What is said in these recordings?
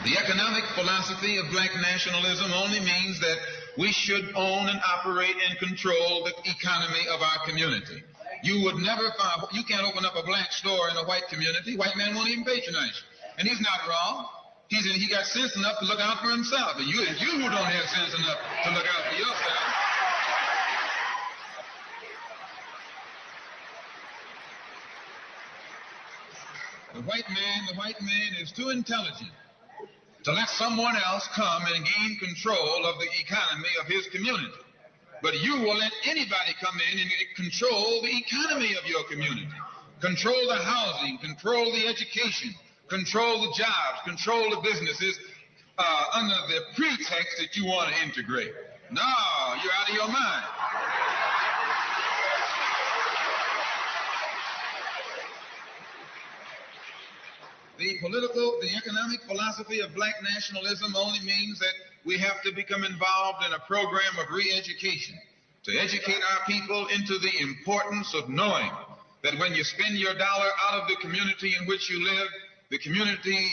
The economic philosophy of black nationalism only means that we should own and operate and control the economy of our community. You would never find, you can't open up a black store in a white community. White man won't even patronize you. And he's not wrong. He got sense enough to look out for himself. And you who don't have sense enough to look out for yourself. The white man is too intelligent to let someone else come and gain control of the economy of his community. But you will let anybody come in and control the economy of your community, control the housing, control the education, control the jobs, control the businesses under the pretext that you want to integrate. No, you're out of your mind. The economic philosophy of black nationalism only means that we have to become involved in a program of re-education to educate our people into the importance of knowing that when you spend your dollar out of the community in which you live, the community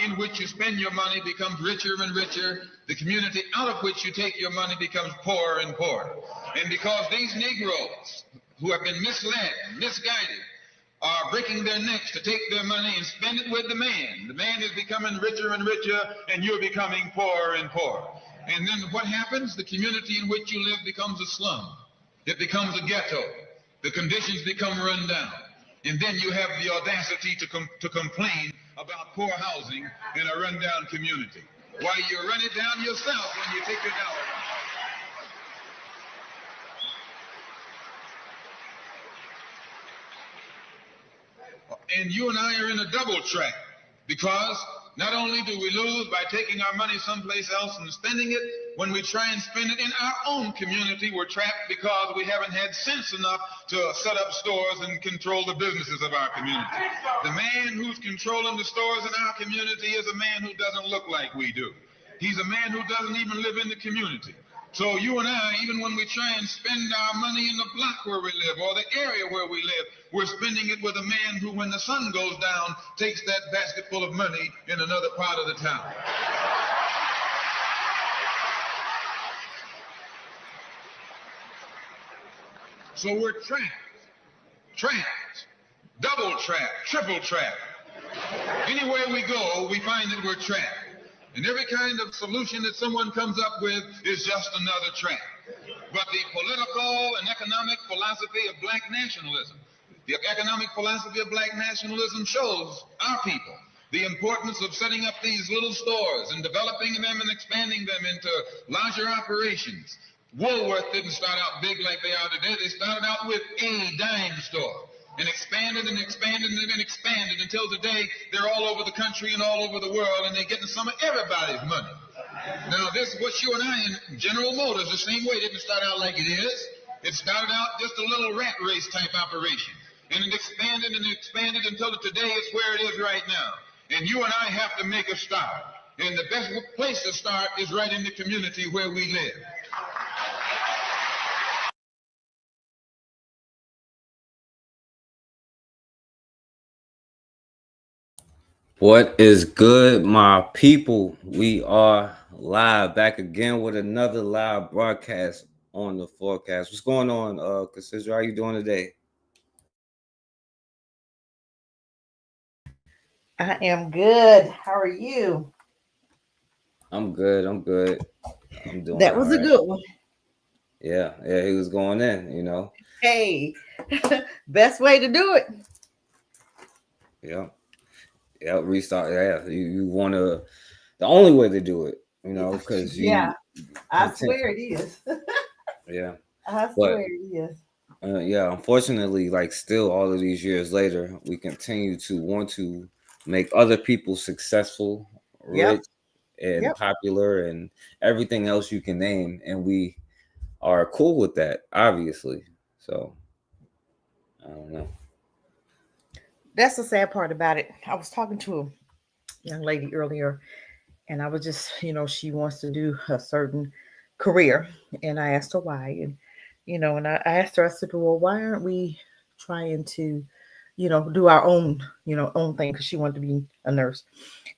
in which you spend your money becomes richer and richer. The community out of which you take your money becomes poorer and poorer. And because these Negroes who have been misled, misguided, are breaking their necks to take their money and spend it with the man. The man is becoming richer and richer, and you're becoming poorer and poorer. And then what happens? The community in which you live becomes a slum. It becomes a ghetto. The conditions become run down. And then you have the audacity to complain about poor housing in a rundown community. Why, you run it down yourself when you take your dollar. And you and I are in a double track, because not only do we lose by taking our money someplace else and spending it, when we try and spend it in our own community, we're trapped because we haven't had sense enough to set up stores and control the businesses of our community. The man who's controlling the stores in our community is a man who doesn't look like we do. He's a man who doesn't even live in the community. So you and I, even when we try and spend our money in the block where we live or the area where we live, we're spending it with a man who, when the sun goes down, takes that basket full of money in another part of the town. So we're trapped, double trapped, triple trapped. Anywhere we go, we find that we're trapped. And every kind of solution that someone comes up with is just another trap. But the political and economic philosophy of black nationalism, the economic philosophy of black nationalism shows our people the importance of setting up these little stores and developing them and expanding them into larger operations. Woolworth didn't start out big like they are today. They started out with a dime store and expanded and expanded and expanded until today they're all over the country and all over the world, and they're getting some of everybody's money. Now this, what you and I in General Motors, the same way, didn't start out like it is. It started out just a little rat race type operation, and it expanded and expanded until today it's where it is right now. And you and I have to make a start. And the best place to start is right in the community where we live. What is good, my people? We are live back again with another live broadcast on the forecast. What's going on, Cassidra? How you doing today? I am good. How are you? I'm good. I'm doing That all was a right. good one. Yeah, he was going in. Hey, best way to do it. Yeah, restart. Yeah, you want to, the only way to do it, because Yeah, I content. swear it is. Yeah, I but swear it is. yeah, unfortunately, like still all of these years later, we continue to want to make other people successful, Yep. rich, and Yep. popular, and everything else you can name, and we are cool with that, obviously. So I don't know. That's the sad part about it. I was talking to a young lady earlier, and I was just, she wants to do a certain career. And I asked her why. And I asked her, I said, well, why aren't we trying to, do our own, own thing because she wanted to be a nurse.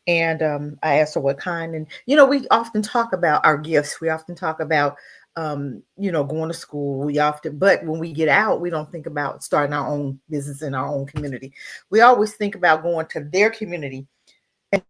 And I asked her what kind. And, we often talk about our gifts. We often talk about, going to school. But when we get out, we don't think about starting our own business in our own community. We always think about going to their community. You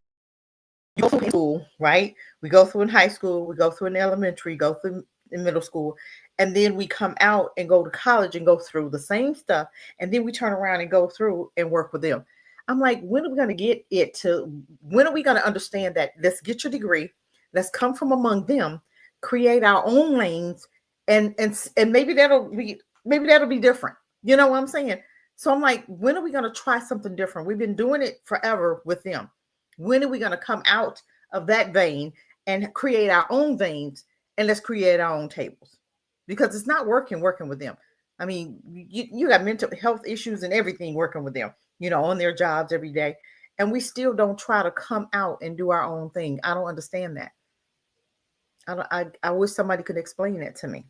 go through school, right? We go through in high school, we go through in elementary, go through in middle school, and then we come out and go to college and go through the same stuff, and then we turn around and go through and work with them. I'm like, when are we going to get it to? When are we going to understand that? Let's get your degree. Let's come from among them, create our own lanes, and maybe that'll be different. You know what I'm saying? So I'm like, when are we going to try something different? We've been doing it forever with them. When are we going to come out of that vein and create our own veins, and let's create our own tables? Because it's not working with them. I mean, you got mental health issues and everything working with them, on their jobs every day. And we still don't try to come out and do our own thing. I don't understand that. I wish somebody could explain that to me.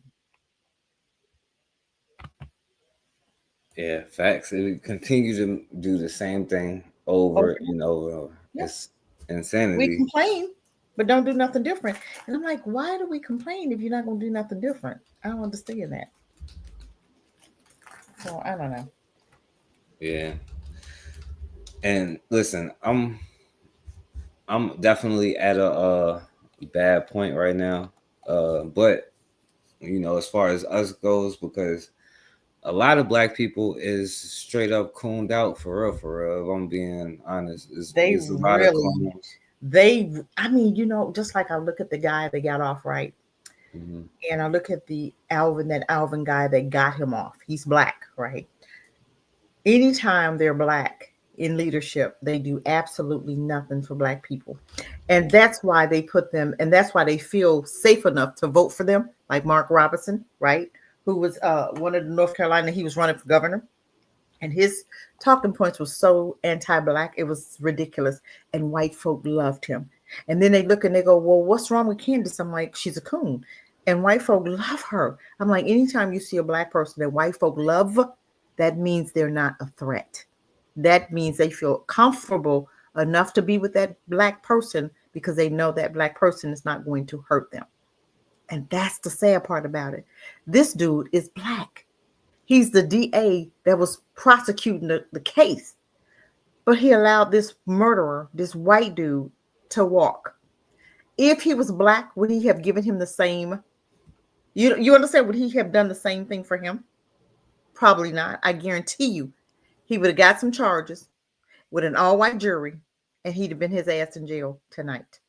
Yeah, facts. It continue to do the same thing over and over. Yeah. It's We insanity. complain, but don't do nothing different. And I'm like, why do we complain if you're not going to do nothing different? I don't understand that. So I don't know. Yeah. And listen, I'm definitely at a bad point right now. But as far as us goes, because a lot of black people is straight up cooned out for real, for real. If I'm being honest, They it's a lot of really, clones. I mean, just like I look at the guy that got off, right? Mm-hmm. And I look at that Alvin guy that got him off. He's black, right? Anytime they're black in leadership, they do absolutely nothing for black people. And that's why they put them, and that's why they feel safe enough to vote for them, like Mark Robinson, right? Who was one of the North Carolina, he was running for governor. And his talking points were so anti-black, it was ridiculous. And white folk loved him. And then they look and they go, well, what's wrong with Candace? I'm like, she's a coon. And white folk love her. I'm like, anytime you see a black person that white folk love, that means they're not a threat. That means they feel comfortable enough to be with that black person because they know that black person is not going to hurt them. And that's the sad part about it. This dude is black. He's the DA that was prosecuting the case, but he allowed this murderer, this white dude, to walk. If he was black, would he have given him the same? You understand? Would he have done the same thing for him? Probably not. I guarantee you, he would have got some charges with an all-white jury, and he'd have been his ass in jail tonight.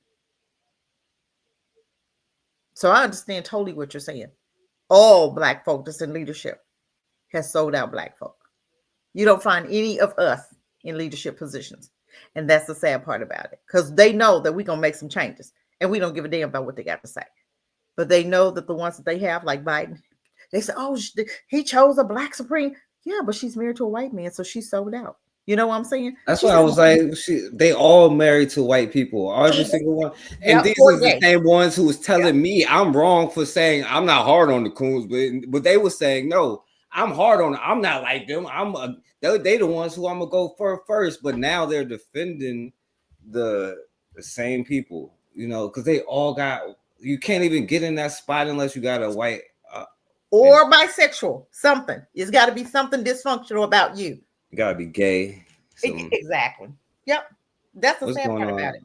So I understand totally what you're saying. All black folk that's in leadership has sold out black folk. You don't find any of us in leadership positions. And that's the sad part about it. Because they know that we're going to make some changes. And we don't give a damn about what they got to say. But they know that the ones that they have, like Biden, they say, oh, he chose a black supreme. Yeah, but she's married to a white man, so she's sold out. You know what I'm saying? That's why I was like, they all married to white people, every single one. And these are the same ones who was telling me I'm wrong for saying I'm not hard on the coons, but they were saying, no, I'm hard on them. I'm not like them. They the ones who I'm gonna go for first. But now they're defending the same people, because they all got. You can't even get in that spot unless you got a white or bisexual. Something. It's got to be something dysfunctional about you. You gotta be gay. Exactly. Yep. That's the sad part about it.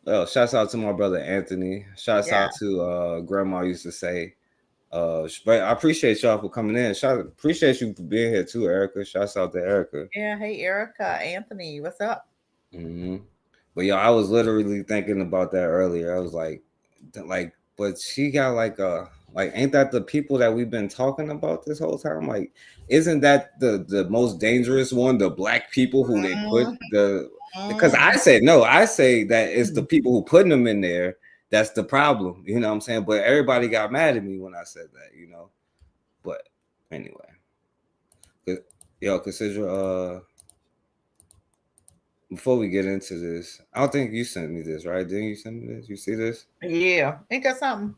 Well, shouts out to my brother Anthony. Shouts out to Grandma used to say. But I appreciate y'all for coming in. Appreciate you for being here too, Erica. Shouts out to Erica. Yeah, hey Erica, Anthony, what's up? Mm-hmm. But I was literally thinking about that earlier. I was like, but she got like ain't that the people that we've been talking about this whole time? Like, isn't that the most dangerous one? The black people who they put because I said no. I say that it's the people who putting them in there that's the problem. You know what I'm saying? But everybody got mad at me when I said that. But anyway, Cassidra, before we get into this, I don't think you sent me this, right? Didn't you send me this? You see this? Yeah, ain't that something?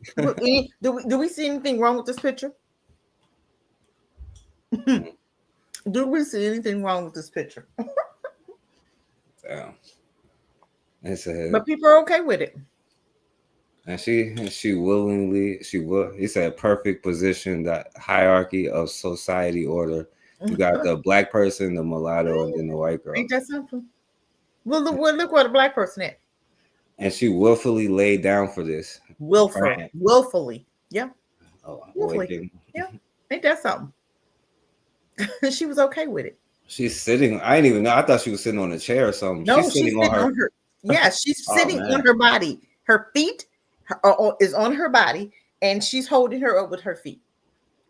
do we see anything wrong with this picture? Do we see anything wrong with this picture? Damn. It said, But people are okay with it. and she willingly, he said, perfect position, that hierarchy of society order. You got the black person, the mulatto, and then the white girl. Ain't that something? Well, look what a black person is. And she willfully laid down for this. Willfully. Yeah. Oh, willfully. Yeah. Ain't that something? She was okay with it. She's sitting. I didn't even know. I thought she was sitting on a chair or something. No, she's sitting on her. Yeah, she's sitting on her body. Her feet is on her body, and she's holding her up with her feet.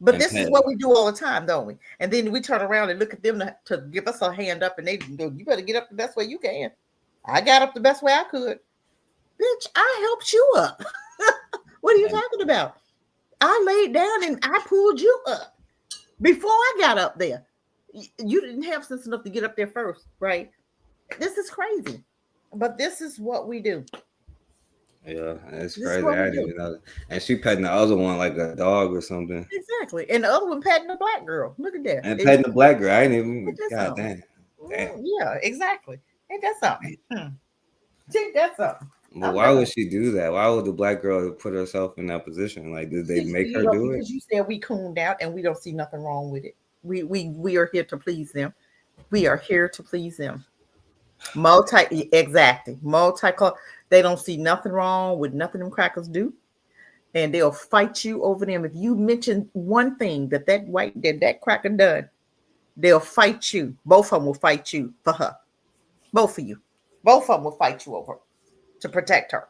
But this is what we do all the time, don't we? And then we turn around and look at them to give us a hand up, and they go, "You better get up the best way you can." I got up the best way I could. Bitch, I helped you up. What are you talking about? I laid down and I pulled you up before I got up there. You didn't have sense enough to get up there first, right? This is crazy. But this is what we do. Yeah, it's crazy. I didn't even know that. And she petting the other one like a dog or something. Exactly. And the other one petting the black girl. Look at that. And petting the black girl. I didn't even. God damn. Yeah, exactly. Ain't that something? Think that's something. But why would she do that? Why would the black girl put herself in that position? Like, did they make her do it? Because you said we cooned out and we don't see nothing wrong with it. We are here to please them. We are here to please them. They don't see nothing wrong with nothing them crackers do, and they'll fight you over them. If you mention one thing that cracker done, they'll fight you. Both of them will fight you for her. Both of them will fight you over her to protect her.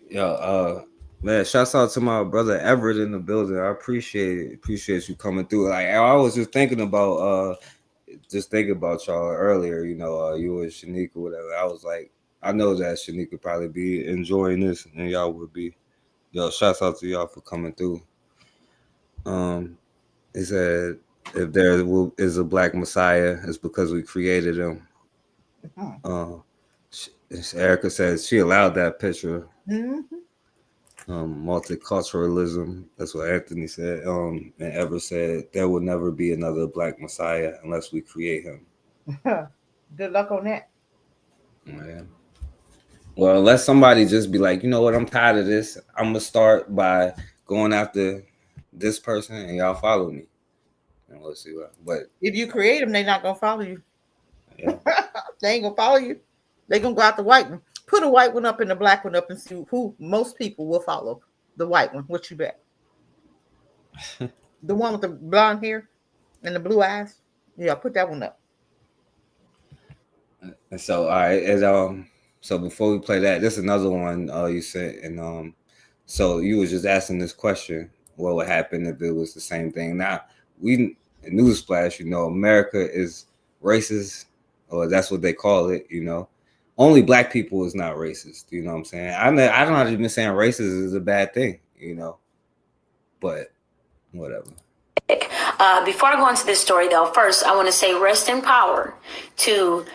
Yo, man, shouts out to my brother Everett in the building. I appreciate you coming through. Like, I was just thinking about y'all earlier, you know, you and Shanika, whatever. I was like, I know that Shanika would probably be enjoying this, and y'all would be. Yo, shouts out to y'all for coming through. He said, if there is a black Messiah, it's because we created him. Erica says she allowed that picture. Multiculturalism. That's what Anthony said. And Ever said there will never be another black Messiah unless we create him. Good luck on that. Yeah. Well, unless somebody just be like, you know what, I'm tired of this. I'm gonna start by going after this person, and y'all follow me. And we'll see what. But if you create them, they're not gonna follow you. Yeah. They ain't gonna follow you. They're gonna go out the white one. Put a white one up and the black one up and see who most people will follow. The white one. What you bet? The one with the blonde hair and the blue eyes. Yeah, put that one up. And so, all right, and so before we play that, this is another one you said, and so you was just asking this question: what would happen if it was the same thing? Now, newsflash, you know, America is racist, or that's what they call it, you know. Only black people is not racist. You know what I'm saying? I don't have been saying racist is a bad thing, you know, but whatever. Before I go into this story, though, first I want to say rest in power to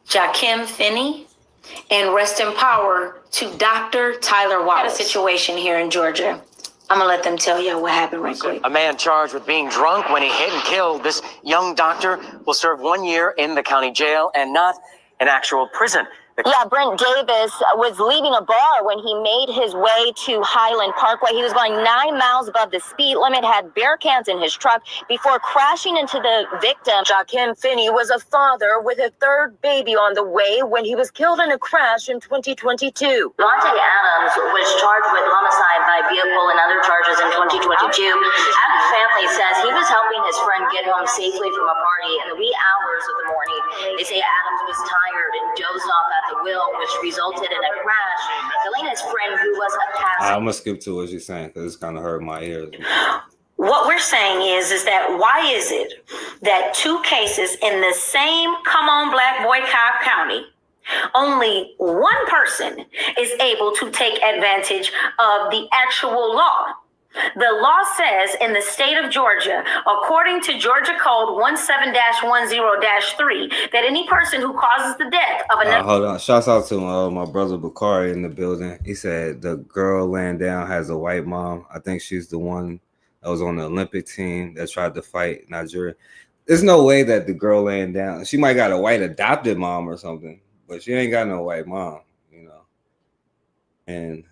Jakim Finney and rest in power to Dr. Tyler Wallace. A situation here in Georgia. I'm going to let them tell you what happened right quick. A man charged with being drunk when he hit and killed this young doctor will serve 1 year in the county jail and not an actual prison. Yeah, Brent Davis was leaving a bar when he made his way to Highland Parkway. He was going 9 miles above the speed limit, had beer cans in his truck before crashing into the victim. Jakim Finney was a father with a third baby on the way when he was killed in a crash in 2022. Vontae Adams was charged with homicide by vehicle and other charges in 2022. Adams' family says he was helping his friend get home safely from a party in the wee hours of the morning. They say Adams was tired and dozed off at the wheel, which resulted in a crash, killing his friend who was a passenger. I'm gonna skip to what you're saying because it's kind of hurt my ears. What we're saying is that why is it that two cases in the same Come On Black Boy Cobb County, only one person is able to take advantage of the actual law? The law says in the state of Georgia, according to Georgia Code 17-10-3, that any person who causes the death of another... Hold on. Shouts out to my brother Bakari in the building. He said the girl laying down has a white mom. I think she's the one that was on the Olympic team that tried to fight Nigeria. There's no way that the girl laying down, she might got a white adopted mom or something, but she ain't got no white mom, you know. And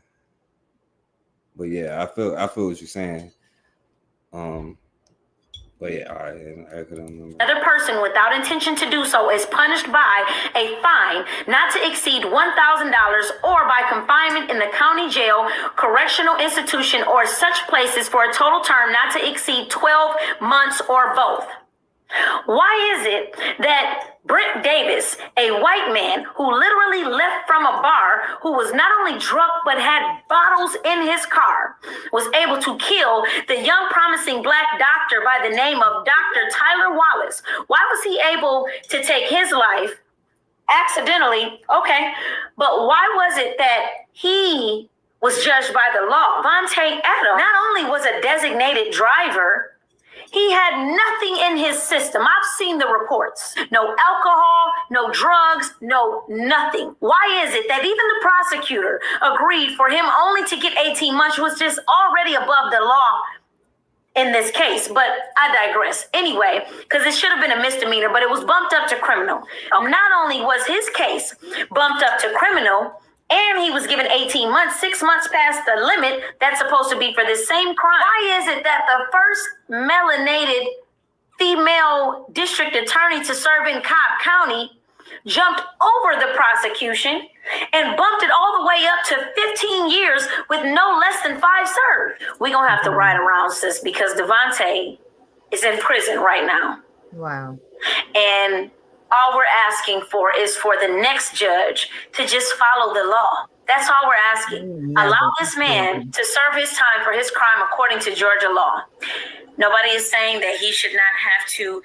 but yeah, I feel what you're saying. But yeah, all right. I couldn't remember. Another person without intention to do so is punished by a fine not to exceed $1,000 or by confinement in the county jail, correctional institution, or such places for a total term not to exceed 12 months or both. Why is it that Brent Davis, a white man who literally left from a bar, who was not only drunk but had bottles in his car, was able to kill the young promising black doctor by the name of Dr. Tyler Wallace? Why was he able to take his life accidentally? Okay, but why was it that he was judged by the law? Vontae Adams not only was a designated driver, he had nothing in his system. I've seen the reports. No alcohol, no drugs, no nothing. Why is it that even the prosecutor agreed for him only to get 18 months, was just already above the law in this case? But I digress. Anyway, because it should have been a misdemeanor, but it was bumped up to criminal. Not only was his case bumped up to criminal, and he was given 18 months, 6 months past the limit that's supposed to be for this same crime. Why is it that the first melanated female district attorney to serve in Cobb County jumped over the prosecution and bumped it all the way up to 15 years with no less than 5 served? We're going to have to ride around, sis, because Devontae is in prison right now. Wow. And all we're asking for is for the next judge to just follow the law. That's all we're asking. Allow this man to serve his time for his crime according to Georgia law. Nobody is saying that he should not have to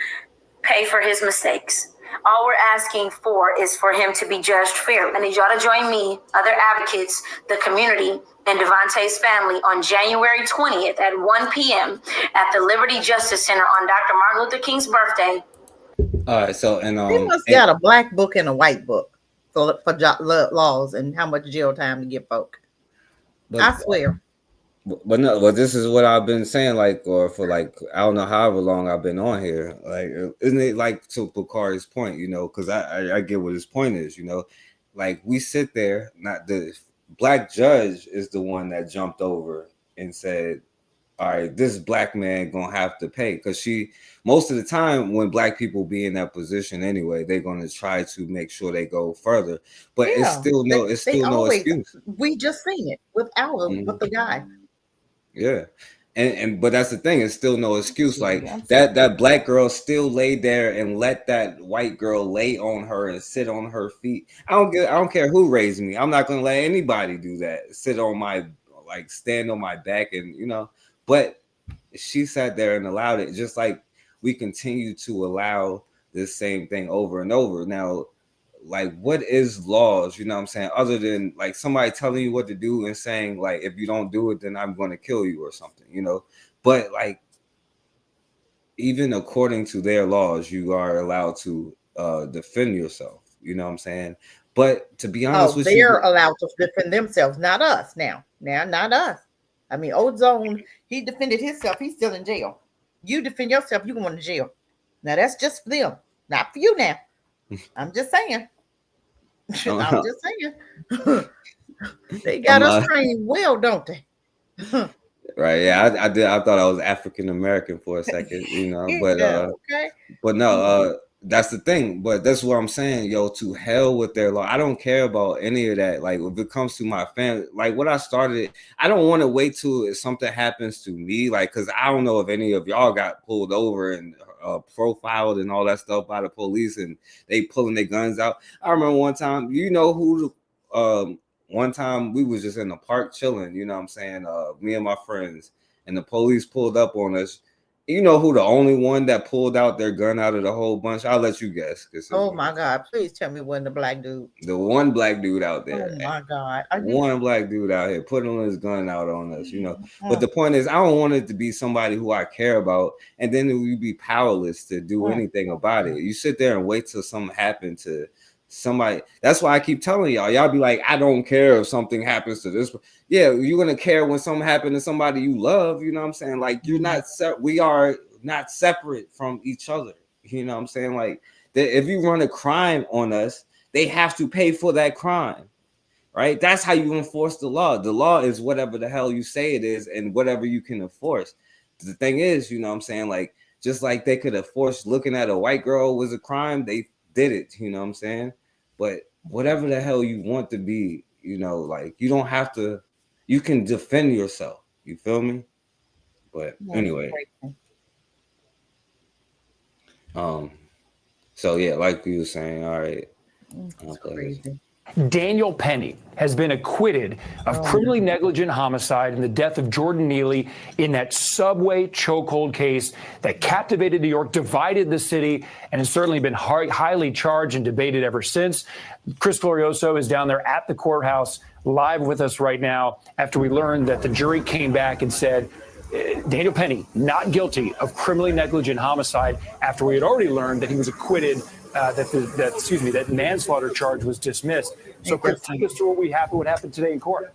pay for his mistakes. All we're asking for is for him to be judged fairly. I need y'all to join me, other advocates, the community, and Devontae's family on January 20th at 1 p.m. at the Liberty Justice Center on Dr. Martin Luther King's birthday. All right, so and He must got a black book and a white book for laws and how much jail time to give folk. I swear. But no, but this is what I've been saying, like, or for like I don't know however long I've been on here. Like, isn't it like to Bakari's point, you know? Because I get what his point is, you know. Like we sit there, not the black judge is the one that jumped over and said, all right, this black man gonna have to pay, because she most of the time when black people be in that position anyway, they're gonna try to make sure they go further. But it's still no excuse. We just seen it with with the guy. Yeah. And but that's the thing, it's still no excuse. Like that black girl still laid there and let that white girl lay on her and sit on her feet. I don't care who raised me. I'm not gonna let anybody do that. Sit on my, like, stand on my back, and you know. But she sat there and allowed it, just like we continue to allow this same thing over and over. Now, like, what is laws, you know what I'm saying, other than like somebody telling you what to do and saying, like, if you don't do it, then I'm going to kill you or something, you know? But like, even according to their laws, you are allowed to defend yourself, you know what I'm saying? But to be honest with you, they're allowed to defend themselves, not us now, not us. I mean, Ozone, he defended himself. He's still in jail. You defend yourself, you're going to jail. Now, that's just for them, not for you now. I'm just saying. I'm just saying. They got us trained well, don't they? Right. Yeah, I did. I thought I was African American for a second, you know, but okay. But no, that's the thing. But that's what I'm saying, yo, to hell with their law. I don't care about any of that. Like, if it comes to my family, like what I started, I don't want to wait till if something happens to me, like, because I don't know if any of y'all got pulled over and profiled and all that stuff by the police and they pulling their guns out. I remember one time, you know who, one time we was just in the park chilling, you know what I'm saying, me and my friends, and the police pulled up on us. You know who the only one that pulled out their gun out of the whole bunch? I'll let you guess. Oh my God! Please tell me it wasn't the black dude. The one black dude out there. Oh my God! One black dude out here putting his gun out on us, you know. But the point is, I don't want it to be somebody who I care about, and then we be powerless to do anything about it. You sit there and wait till something happened to somebody. That's why I keep telling y'all be like, I don't care if something happens to this. Yeah, you're gonna care when something happens to somebody you love. You know what I'm saying? Like, you're not we are not separate from each other. You know what I'm saying? Like, if you run a crime on us, they have to pay for that crime, right? That's how you enforce the law. The law is whatever the hell you say it is and whatever you can enforce. The thing is, you know what I'm saying? Like, just like they could enforce looking at a white girl was a crime, they did it, you know what I'm saying? But whatever the hell you want to be, you know, like, you don't have to, you can defend yourself. You feel me? But anyway. So yeah, like you were saying, all right. Crazy. Daniel Penny has been acquitted of criminally negligent homicide in the death of Jordan Neely in that subway chokehold case that captivated New York, divided the city, and has certainly been highly charged and debated ever since. Chris Glorioso is down there at the courthouse live with us right now after we learned that the jury came back and said Daniel Penny not guilty of criminally negligent homicide after we had already learned that he was acquitted. That manslaughter charge was dismissed. So, Chris, take us through what happened today in court.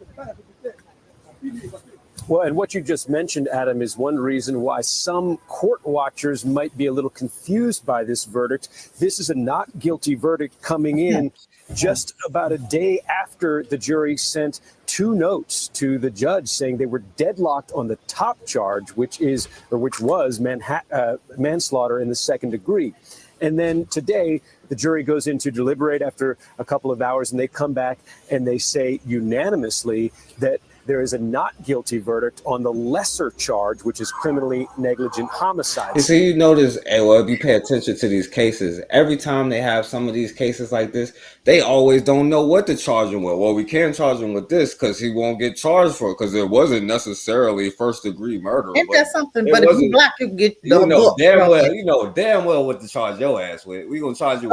Well, and what you just mentioned, Adam, is one reason why some court watchers might be a little confused by this verdict. This is a not guilty verdict coming in just about a day after the jury sent 2 notes to the judge saying they were deadlocked on the top charge, which was manslaughter in the second degree. And then today, the jury goes in to deliberate after a couple of hours, and they come back and they say unanimously that there is a not guilty verdict on the lesser charge, which is criminally negligent homicide. You see, you notice, well, if you pay attention to these cases, every time they have some of these cases like this, they always don't know what to charge him with. Well, we can't charge him with this because he won't get charged for it because it wasn't necessarily first-degree murder. Ain't that something? But if you're black, you get the book. You know damn well what to charge your ass with. We're going to charge you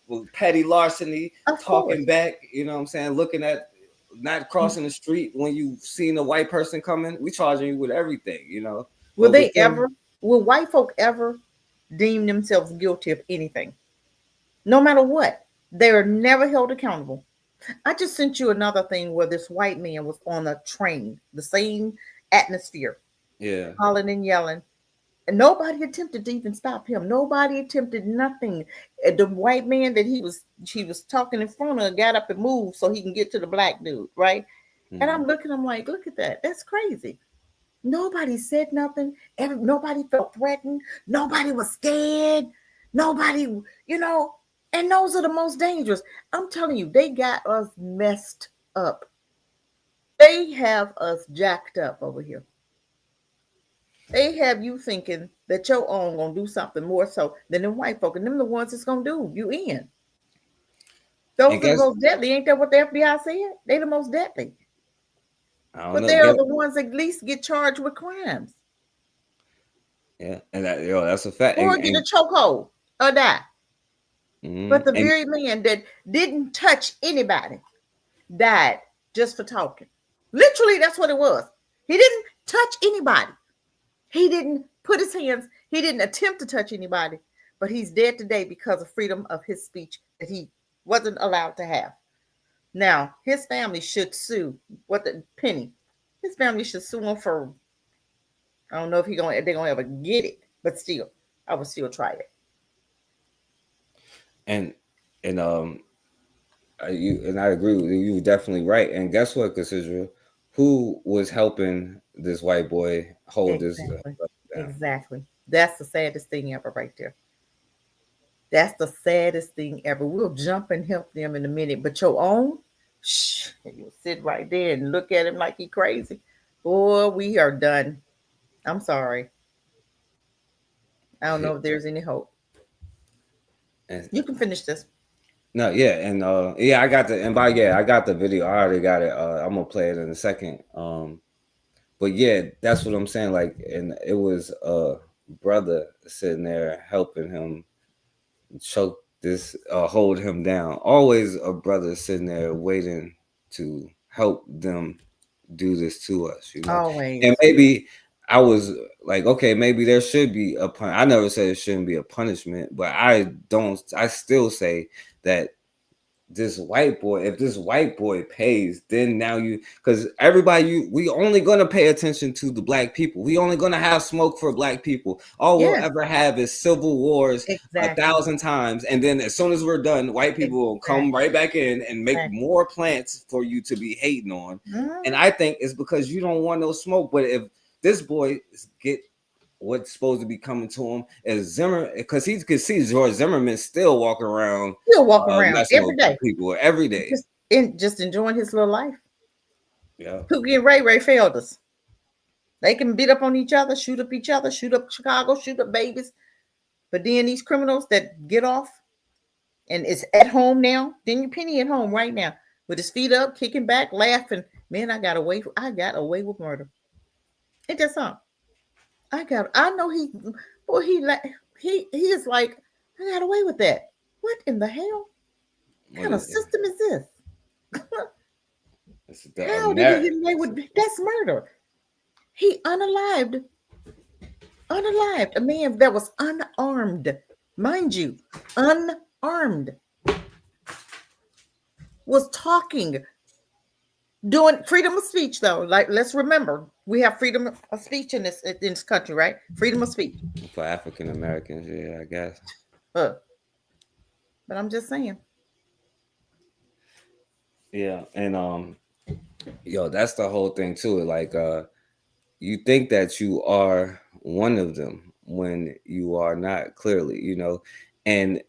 with petty larceny, talking back, you know what I'm saying, looking at, not crossing the street when you've seen a white person coming. We charging you with everything, you know. Will white folk ever deem themselves guilty of anything? No matter what, they're never held accountable. I just sent you another thing where this white man was on a train, the same atmosphere, hollering and yelling. And nobody attempted to even stop him. Nobody attempted nothing. The white man that he was talking in front of got up and moved so he can get to the black dude, right? Mm-hmm. And I'm like, look at that. That's crazy. Nobody said nothing. Nobody felt threatened. Nobody was scared. Nobody, you know, and those are the most dangerous. I'm telling you, they got us messed up. They have us jacked up over here. They have you thinking that your own gonna do something more so than them white folk, and them the ones that's gonna do you in. Those are the most deadly. Ain't that what the FBI said? They the most deadly. But they are the ones that at least get charged with crimes. Yeah, and that's a fact. Or get a chokehold or die. Mm-hmm. But the very man that didn't touch anybody died just for talking. Literally, that's what it was. He didn't touch anybody. He didn't put his hands, he didn't attempt to touch anybody, but he's dead today because of freedom of his speech that he wasn't allowed to have. Now, his family should sue. Penny? His family should sue him for, I don't know if they're going to ever get it, but still, I would still try it. And I agree with you. You're definitely right. And guess what, Cassidra? Who was helping this white boy hold this? Exactly. That's the saddest thing ever right there. That's the saddest thing ever. We'll jump and help them in a minute, but your own, you'll sit right there and look at him like he crazy. Boy, we are done. I'm sorry. I don't know if there's any hope. You can finish this. No, yeah, and I got the video. I already got it. I'm gonna play it in a second. But yeah, that's what I'm saying. Like, and it was a brother sitting there helping him choke this, hold him down. Always a brother sitting there waiting to help them do this to us. You know, always. And maybe I was like, okay, maybe there should be a I never said it shouldn't be a punishment, but I still say that this white boy, if this white boy pays, then now because everybody, we only gonna pay attention to the black people. We only gonna have smoke for black people. All we'll ever have is civil wars Exactly. 1,000 times, and then as soon as we're done, white people will come right back in and make more plants for you to be hating on. And I think it's because you don't want no smoke. But if this boy get what's supposed to be coming to him is Zimmer, because he could see George Zimmerman still walking around every day, people every day, just enjoying his little life. Yeah, Pookie and Ray failed us. They can beat up on each other, shoot up each other, shoot up Chicago, shoot up babies. But then these criminals that get off and is at home now, then you Penny at home right now with his feet up, kicking back, laughing. Man, I got away with murder. Ain't that something? I know he is like, I got away with that. What in the hell? What kind of system is this? How did he get away with that's murder? He unalived a man that was unarmed, mind you, unarmed, was talking, doing freedom of speech though. Like, let's remember, we have freedom of speech in this country, right? Freedom of speech for African Americans, yeah, I guess. But I'm just saying. Yeah, and that's the whole thing too. Like, you think that you are one of them when you are not, clearly, and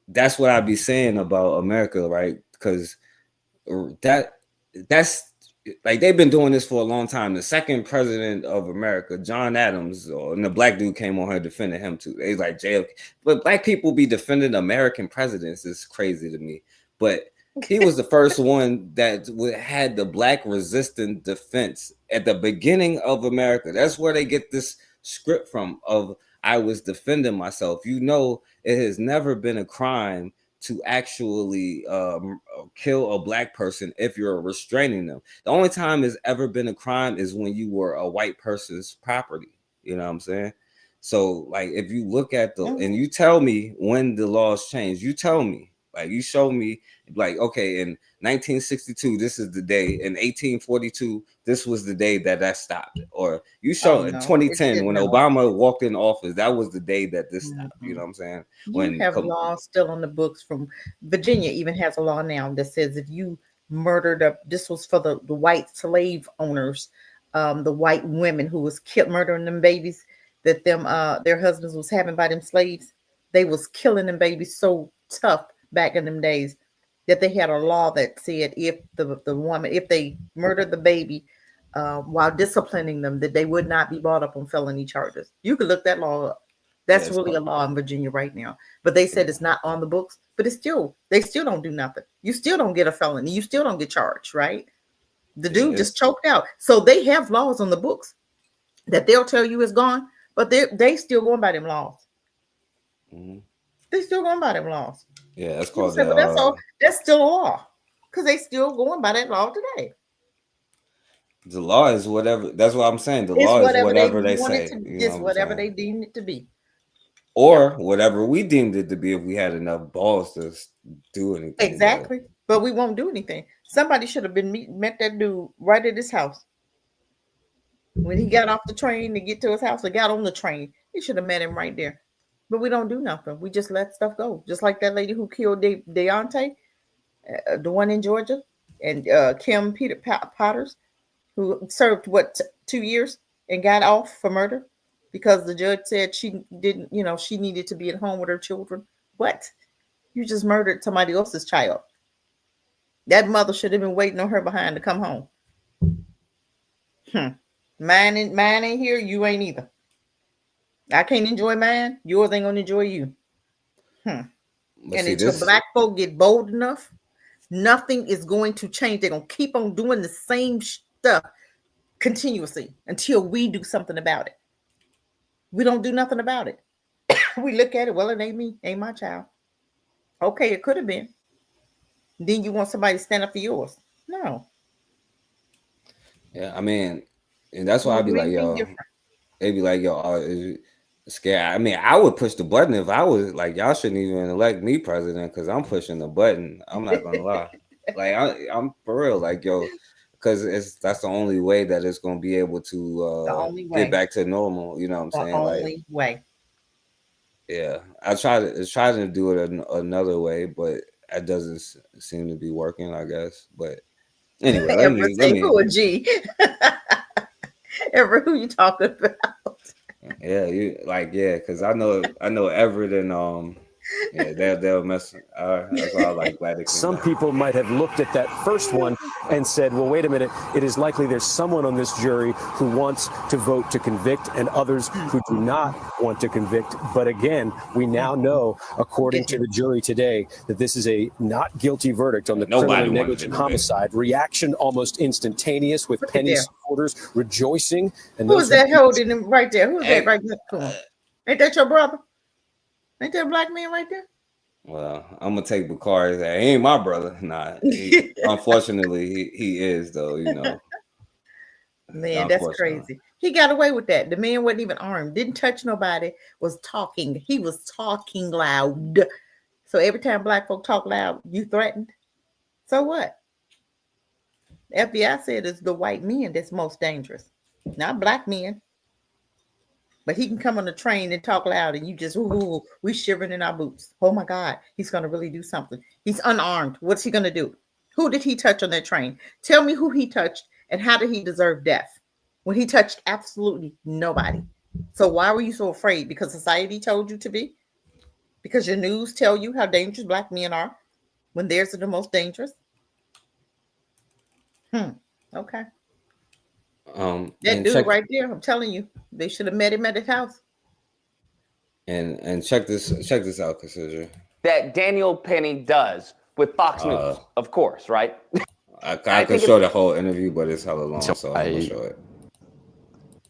that's what I be saying about America, right? Because that's like, they've been doing this for a long time. The second president of America, John Adams, and the black dude came on here defending him too. They like JFK, but black people be defending American presidents is crazy to me. But he was the first one that had the black resistant defense at the beginning of America. That's where they get this script from of I was defending myself. It has never been a crime to actually kill a black person if you're restraining them. The only time it's ever been a crime is when you were a white person's property. You know what I'm saying? So, like, if you look at and you tell me when the laws change, you tell me, like, you show me, like, okay, in 1962, this is the day. In 1842, this was the day that stopped. Or you show in 2010, when Obama walked in office, that was the day that this stopped. You know what I'm saying? You have laws still on the books from Virginia, even has a law now that says if you murdered this was for the white slave owners, the white women who was murdering them babies that their husbands was having by them slaves. They was killing them babies so tough back in them days that they had a law that said if the woman, if they murdered the baby while disciplining them, that they would not be brought up on felony charges. You could look that law up. That's really a law in Virginia right now. But they said it's not on the books, but they still don't do nothing. You still don't get a felony. You still don't get charged, right? The dude just choked out. So they have laws on the books that they'll tell you is gone, but they still going by them laws. Mm-hmm. They still going by them laws. Yeah, that's called but that's still a law because they still going by that law today. The law is whatever. That's what I'm saying. The law is whatever they say. It's whatever they deem it to be. Or whatever we deemed it to be if we had enough balls to do anything. Exactly. But we won't do anything. Somebody should have met that dude right at his house. When he got off the train to get to his house, or got on the train, he should have met him right there. But we don't do nothing. We just let stuff go. Just like that lady who killed Deontay, the one in Georgia, and Kim Potters, who served 2 years and got off for murder because the judge said she didn't, she needed to be at home with her children. What? You just murdered somebody else's child. That mother should have been waiting on her behind to come home. Mine ain't here. You ain't either. I can't enjoy mine. Yours ain't gonna enjoy you. And until black folk get bold enough, nothing is going to change. They're gonna keep on doing the same stuff continuously until we do something about it. We don't do nothing about it. We look at it. Well, it ain't me. Ain't my child. Okay, it could have been. Then you want somebody to stand up for yours? No. Yeah, I mean, and that's why I'd be like, yo. They'd be like, yo, scared. I mean, I would push the button if I was like, y'all shouldn't even elect me president because I'm pushing the button. I'm not gonna lie. Like I'm for real. Like yo, because that's the only way that it's gonna be able to The only way. get back to normal. You know what I'm The saying? only Like, way. yeah, I tried to do it another way, but it doesn't seem to be working. I guess, but anyway, let me. Who a G? Ever who you talking about? Yeah, because I know Everett and yeah, they'll mess. That's why I like glad it came Some out. people might have looked at that first one and said, well, wait a minute, it is likely there's someone on this jury who wants to vote to convict and others who do not want to convict. But again, we now know, according to the jury today, that this is a not guilty verdict on the criminally negligent homicide. Reaction almost instantaneous with Penny supporters rejoicing. And who's that holding him right there? Who's that right next to him? Ain't that your brother? Ain't that a black man right there? Well, I'm gonna take Bakari. He ain't my brother. Nah, unfortunately, he is though. You know, man, that's crazy. He got away with that. The man wasn't even armed, didn't touch nobody. Was talking. He was talking loud. So every time black folk talk loud, you threatened. So what? The FBI said it's the white men that's most dangerous, not black men. But he can come on the train and talk loud, and you just, ooh, we shivering in our boots. Oh my God, he's going to really do something. He's unarmed. What's he going to do? Who did he touch on that train? Tell me who he touched and how did he deserve death when he touched absolutely nobody? So why were you so afraid? Because society told you to be? Because your news tell you how dangerous black men are when theirs are the most dangerous? Okay. That dude right there, I'm telling you, they should have met him at his house. And check this out, Cassidra. That Daniel Penny does with Fox News, of course, right? I could show the whole interview, but it's hella long, so I'm gonna show it.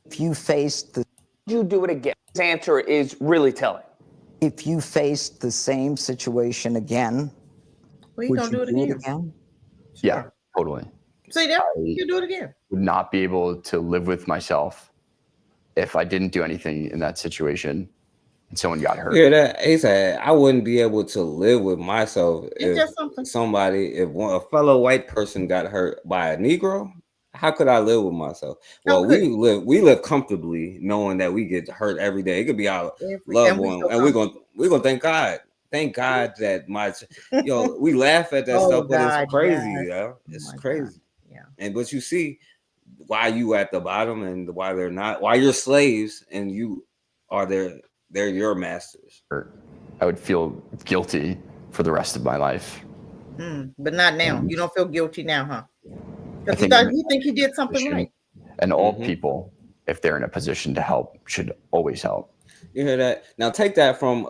If you faced you do it again. His answer is really telling. If you faced the same situation again, well, you gonna do it again? Yeah, totally. See that? You do it again. Would not be able to live with myself if I didn't do anything in that situation and someone got hurt. Yeah, that he said I wouldn't be able to live with myself if a fellow white person got hurt by a Negro. How could I live with myself? Well, we live comfortably knowing that we get hurt every day. It could be our loved one, and we're gonna thank God. Thank God that we laugh at that stuff, but it's crazy, it's crazy. But you see why you at the bottom and why they're not, why you're slaves and you are they're your masters. I would feel guilty for the rest of my life. But not now. You don't feel guilty now, huh? Because you think he did something right. And all people, if they're in a position to help, should always help. You hear that? Now take that from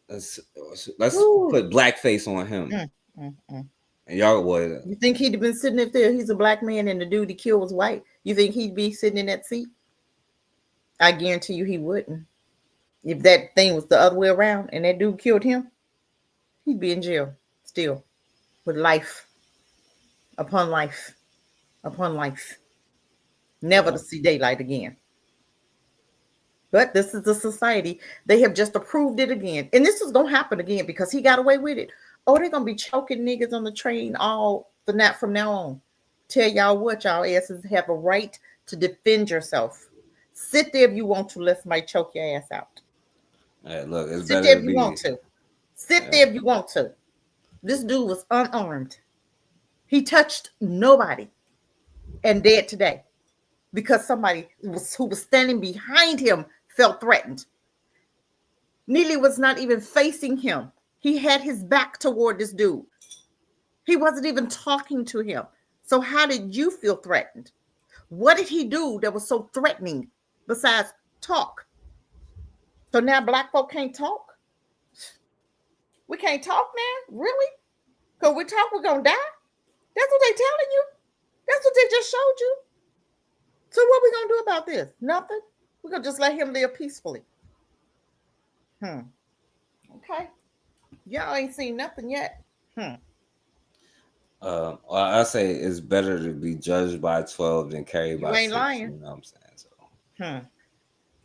let's put blackface on him. And y'all would. You think he'd have been sitting up there? He's a black man and the dude he killed was white. You think he'd be sitting in that seat? I guarantee you he wouldn't. If that thing was the other way around and that dude killed him, he'd be in jail still with life upon life upon life. Never to see daylight again. But this is the society. They have just approved it again. And this is going to happen again because he got away with it. Oh, they're going to be choking niggas on the train from now on. Tell y'all what, y'all asses have a right to defend yourself. Sit there if you want to. Let somebody choke your ass out. Hey, look, it's Sit there if you want to. Sit there if you want to. This dude was unarmed. He touched nobody and dead today because somebody who was standing behind him felt threatened. Neely was not even facing him. He had his back toward this dude. He wasn't even talking to him. So how did you feel threatened? What did he do that was so threatening besides talk? So now black folk can't talk? We can't talk now? Really? Because we talk, we're going to die? That's what they're telling you? That's what they just showed you? So what are we going to do about this? Nothing? We're going to just let him live peacefully. Okay. Y'all ain't seen nothing yet. Well, I say it's better to be judged by 12 than carried by 6. You ain't lying. You know what I'm saying?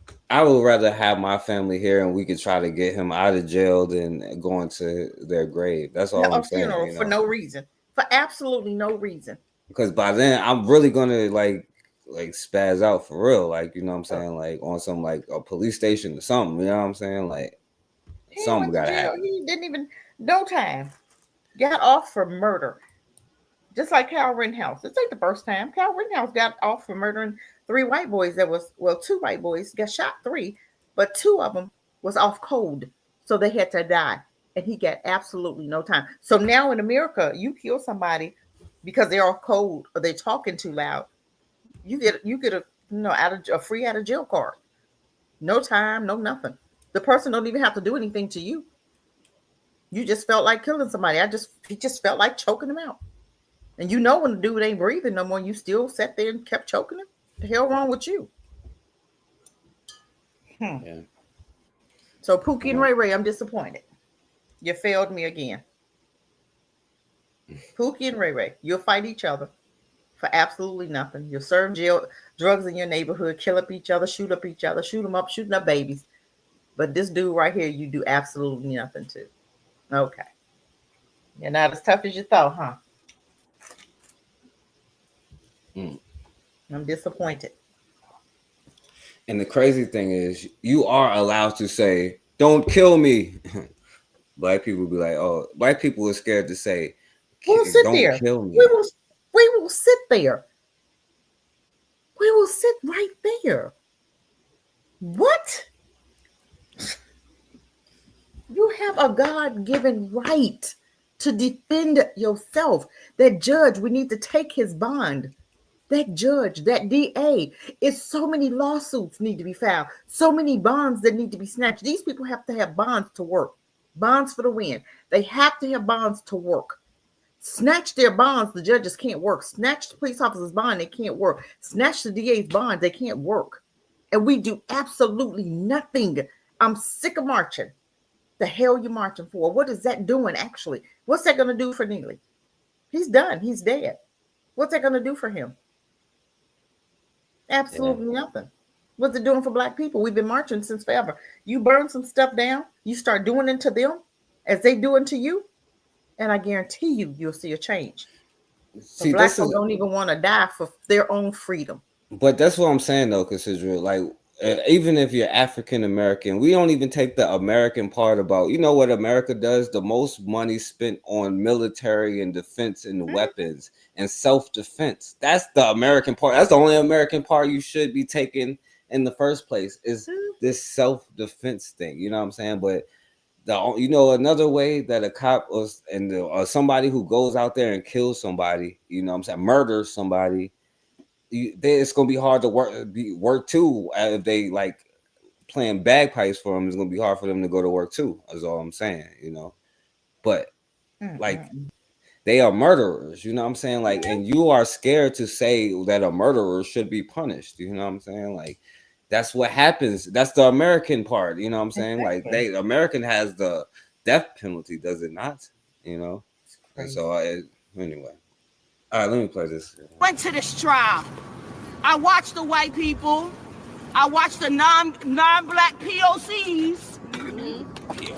So. I would rather have my family here and we could try to get him out of jail than going to their grave. That's all I'm A saying, funeral you for know. no reason, for absolutely no reason. Because by then I'm really gonna like spaz out for real, like, you know what I'm saying, like on some like a police station or something, you know what I'm saying, like He something went to gotta jail. happen. He didn't even no time. Got off for murder, just like Kyle Rittenhouse. This ain't the first time. Kyle Rittenhouse got off for murdering 3 white boys. Two white boys got shot 3, but 2 of them was off cold, so they had to die, and he got absolutely no time. So now in America, you kill somebody because they're off cold or they're talking too loud, you get a a free out of jail card. No time, no nothing. The person don't even have to do anything to you. You just felt like killing somebody. He just felt like choking him out. And you know when the dude ain't breathing no more, you still sat there and kept choking him. The hell wrong with you? Yeah. So Pookie and Ray Ray, I'm disappointed. You failed me again. Pookie and Ray Ray, you'll fight each other for absolutely nothing. You'll serve jail drugs in your neighborhood, kill up each other, shoot them up, shooting up babies. But this dude right here, you do absolutely nothing to. Okay. You're not as tough as you thought, huh? I'm disappointed. And the crazy thing is, you are allowed to say, "Don't kill me." Black people be like, "Oh," black people are scared to say, We'll sit "Don't there. kill me." We will sit there. We will sit right there. What? You have a God-given right to defend yourself. That judge, we need to take his bond. That judge, that DA, it's so many lawsuits need to be filed, so many bonds that need to be snatched. These people have to have bonds to work, bonds for the win. They have to have bonds to work. Snatch their bonds, the judges can't work. Snatch the police officers' bond, they can't work. Snatch the DA's bond, they can't work. And we do absolutely nothing. I'm sick of marching. The hell you marching for? What is that doing actually? What's that going to do for Neely? He's done. He's dead. What's that going to do for him? Absolutely nothing. What's it doing for black people? We've been marching since forever. You burn some stuff down, you start doing it to them as they do it to you, and I guarantee you'll see a change. See, Black people don't even want to die for their own freedom. But that's what I'm saying though, Cassidra. Like, even if you're African American, we don't even take the American part about, you know what America does? The most money spent on military and defense and weapons and self-defense. That's the American part. That's the only American part you should be taking in the first place, is this self-defense thing. You know what I'm saying? But another way that a cop or somebody who goes out there and kills somebody, you know what I'm saying, murders somebody, it's gonna be hard to work too. If they like playing bagpipes for them, it's gonna be hard for them to go to work too. Is all I'm saying, you know. But like, they are murderers, you know what I'm saying? Like, and you are scared to say that a murderer should be punished. You know what I'm saying? Like, that's what happens. That's the American part. You know what I'm saying? Like, American has the death penalty, does it not? You know. And so anyway. All right, let me play this. Went to this trial. I watched the white people. I watched the non-black POCs.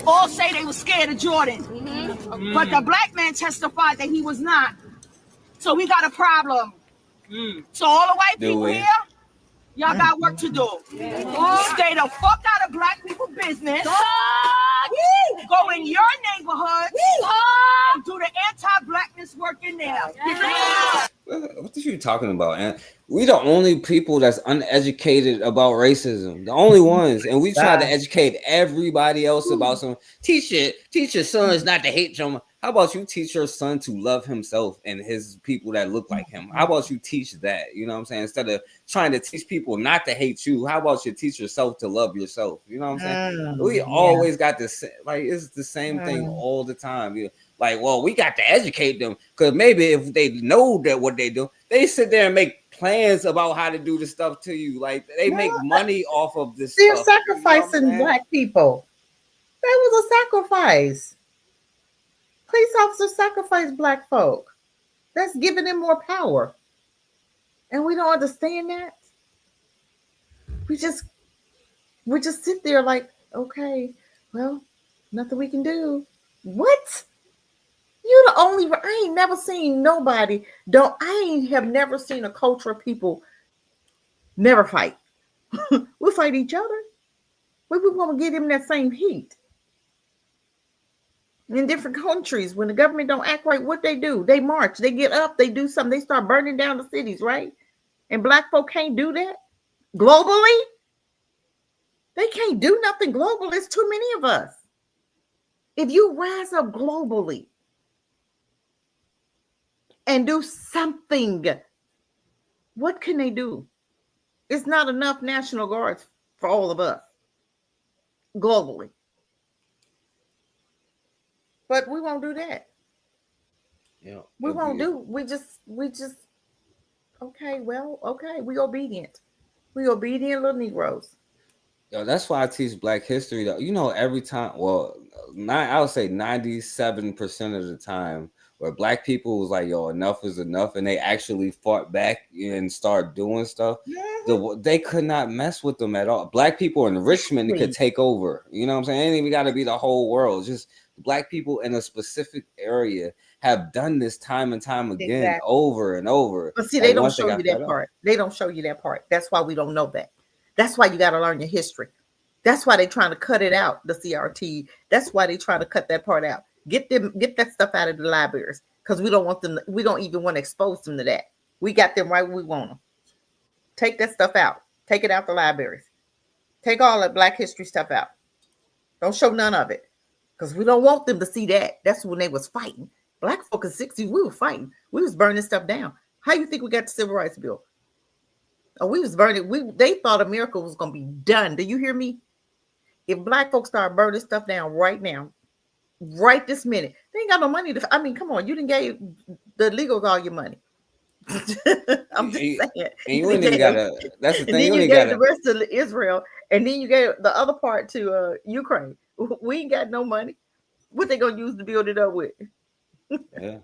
All say they were scared of Jordan. But the black man testified that he was not. So we got a problem. So all the white people here, y'all got work to do. Stay the fuck out of black people business. Go in your neighborhood and do the anti-blackness work in there. What are you talking about? And we the only people that's uneducated about racism, the only ones, and we try to educate everybody else about some. Teach your sons not to hate them. How about you teach your son to love himself and his people that look like him? How about you teach that? You know what I'm saying? Instead of trying to teach people not to hate you, how about you teach yourself to love yourself? You know what I'm saying? We always got this, like, it's the same thing all the time. You know? Like, well, we got to educate them, because maybe if they know that what they do, they sit there and make plans about how to do the stuff to you. Like, they make money off of this They're stuff. sacrificing black people. That was a sacrifice. Police officers sacrifice black folk. That's giving them more power. And we don't understand that. We just sit there like, okay, well, nothing we can do. What? You the only. I ain't never seen nobody. Don't. I ain't have never seen a culture of people never fight. We fight each other. We want to get them that same heat. In different countries, when the government don't act right, what they do? They march. They get up. They do something. They start burning down the cities, right? And black folk can't do that globally. They can't do nothing global. There's too many of us. If you rise up globally and do something, what can they do? It's not enough National Guards for all of us globally. But we won't do that. Yeah. We won't do. We just okay, well, okay, we obedient. We obedient little Negroes. Yo, that's why I teach Black history though. You know, every time, well, I would say 97% of the time where Black people was like, yo, enough is enough, and they actually fought back and started doing stuff. They could not mess with them at all. Black people in Richmond could take over. You know what I'm saying? It ain't even got to be the whole world. Just Black people in a specific area have done this time and time again, over and over. But see, they don't show you that part. They don't show you that part. That's why we don't know that. That's why you got to learn your history. That's why they're trying to cut it out, the CRT. That's why they trying to cut that part out. Get that stuff out of the libraries, because we don't want them. We don't even want to expose them to that. We got them right where we want them. Take that stuff out. Take it out the libraries. Take all that Black history stuff out. Don't show none of it, because we don't want them to see that. That's when they was fighting. Black folk in the 60s, we were fighting. We was burning stuff down. How you think we got the Civil Rights Bill? Oh, we was burning. They thought America was going to be done. Do you hear me? If Black folks start burning stuff down right now, right this minute, they ain't got no money to. I mean, come on, you didn't give the illegals all your money. I'm just saying. And you ain't even gotta. That's the thing. And then you gave the rest to Israel, and then you gave the other part to Ukraine. We ain't got no money. What they gonna use to build it up with? Yeah,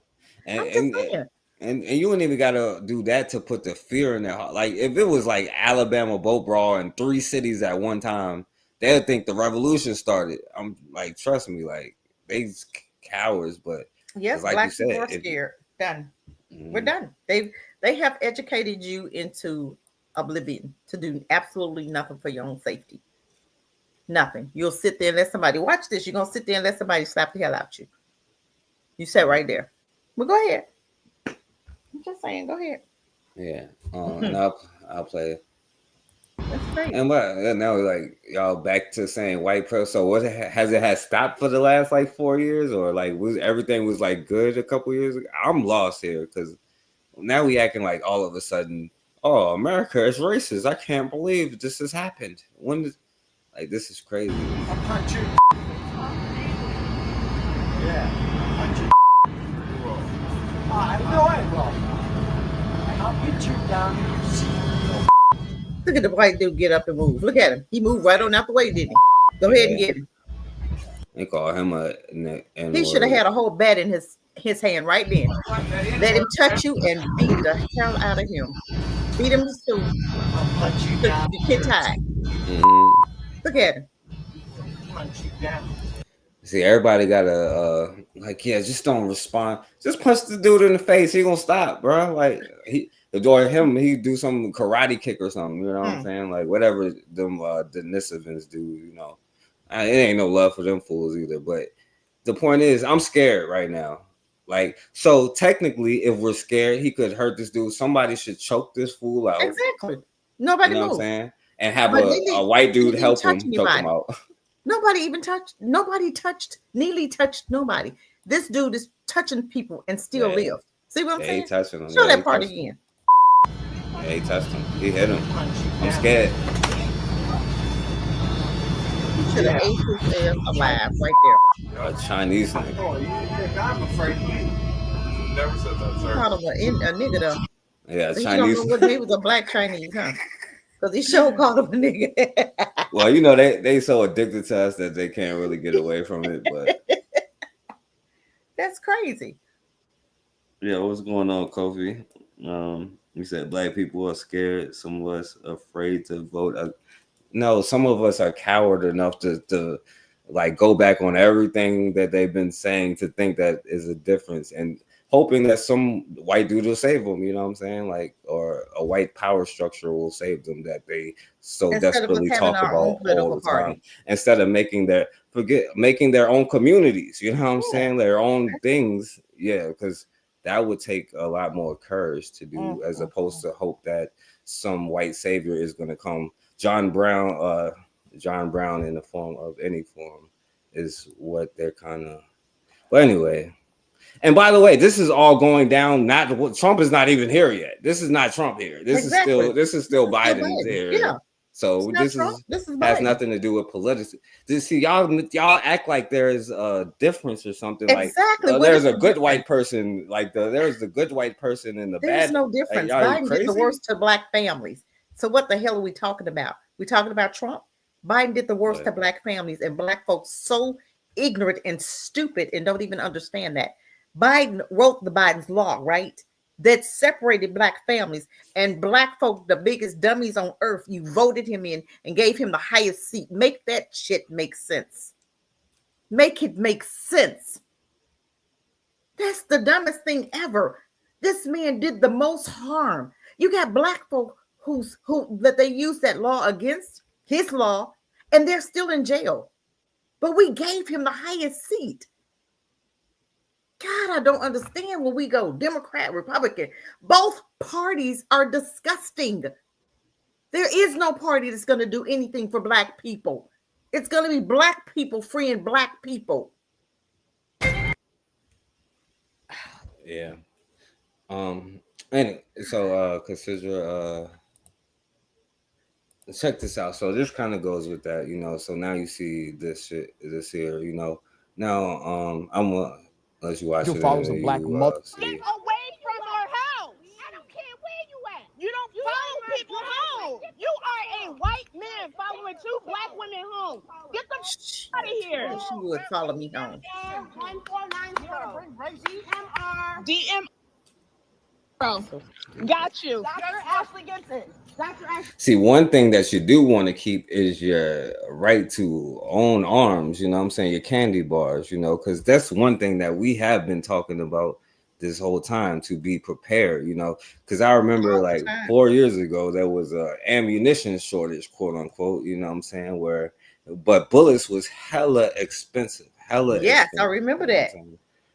and you ain't even gotta do that to put the fear in their heart. Like if it was like Alabama boat brawl in 3 cities at one time, they'll think the revolution started. I'm like, trust me, like they's cowards, but yes, like Black you said, people are scared. Done. We're done. They have educated you into oblivion to do absolutely nothing for your own safety. Nothing. You'll sit there and let somebody watch this. You're gonna sit there and let somebody slap the hell out you. You sat right there. Well, go ahead. I'm just saying, go ahead. Yeah. And I'll play it. That's great. And now like y'all back to saying white press. So what has it had stopped for the last like 4 years, or like was everything was like good a couple years ago? I'm lost here because now we acting like all of a sudden, oh, America is racist. I can't believe this has happened. Like this is crazy. I'll punch you. Yeah. Punch you. I know I will. I'll get you down in your seat. Look at the white dude get up and move. Look at him. He moved right on out the way, didn't he? Go ahead and get him. They call him He should have had a whole bat in his hand right then. Let him touch you and beat the hell out of him. Beat him to the kid tied. Look at him. Punch you down. See, everybody got a just don't respond. Just punch the dude in the face. He gonna stop, bro. Like he do some karate kick or something. You know what I'm saying? Like whatever them Denisovans do. You know, it ain't no love for them fools either. But the point is, I'm scared right now. Like, so technically, if we're scared, he could hurt this dude. Somebody should choke this fool out. Exactly. Nobody you know moved. What I'm saying? And have a white dude help him choke him out. Nobody touched. Neely touched nobody. This dude is touching people and still live. See what I'm saying? He touching him. Show that part again. Yeah, he touched him. He hit him. I'm scared. He should have ate his ass alive right there. A Chinese nigga. Oh, you think I'm afraid of you? Never said that, sir. Called him a nigga though. Yeah, so Chinese. He was a black Chinese, huh? Because he sure called him a nigga. Well, you know, they so addicted to us that they can't really get away from it. But that's crazy. Yeah, what's going on, Kofi? You said black people are scared. Some of us afraid to vote. no, some of us are coward enough to like go back on everything that they've been saying to think that is a difference and hoping that some white dude will save them, you know what I'm saying? Like, or a white power structure will save them that they so Instead of us desperately having talk our about own all political the party. time, instead of making their own communities, you know what I'm saying? Their own things. Yeah, because that would take a lot more courage to do as opposed to hope that some white savior is going to come. John Brown in the form of any form is what they're kind of. But anyway, and by the way, this is all going down. Not Trump is not even here yet. This is not Trump here. This is still Biden's here. Yeah. So This is has Biden. nothing to do with politics. See, y'all act like there's a difference or something. Exactly. Like What there's is a the good difference? white person. Like there's the good white person and the There's bad. no difference. Like, Biden did the worst to black families. So what the hell are we talking about? We talking about Trump? Biden did the worst to black families, and black folks so ignorant and stupid and don't even understand that. Biden wrote the Biden's law, right? That separated black families, and black folk, the biggest dummies on earth. You voted him in and gave him the highest seat. Make that shit make sense. Make it make sense. That's the dumbest thing ever. This man did the most harm. You got black folk who that they use that law against, his law, and they're still in jail. But we gave him the highest seat. God, I don't understand when we go Democrat, Republican. Both parties are disgusting. There is no party that's going to do anything for black people. It's going to be black people freeing black people. Yeah. And so Cassidra, check this out. So this kind of goes with that, you know. So now you see this here, you know. Now I'm gonna let you watch it. Follows a black mother. See. Get away from our house. I don't care where you at. You don't follow people home. You are a white man following two black women home. Get them out of here. She would follow me home. DM. Got you. Dr. Ashley Gibson. Dr. Ashley. See, one thing that you do want to keep is your right to own arms, you know what I'm saying? Your candy bars, you know, because that's one thing that we have been talking about this whole time, to be prepared, you know, because I remember like 4 years ago, there was a ammunition shortage, quote unquote, you know what I'm saying? But bullets was hella expensive. Yes, I remember that.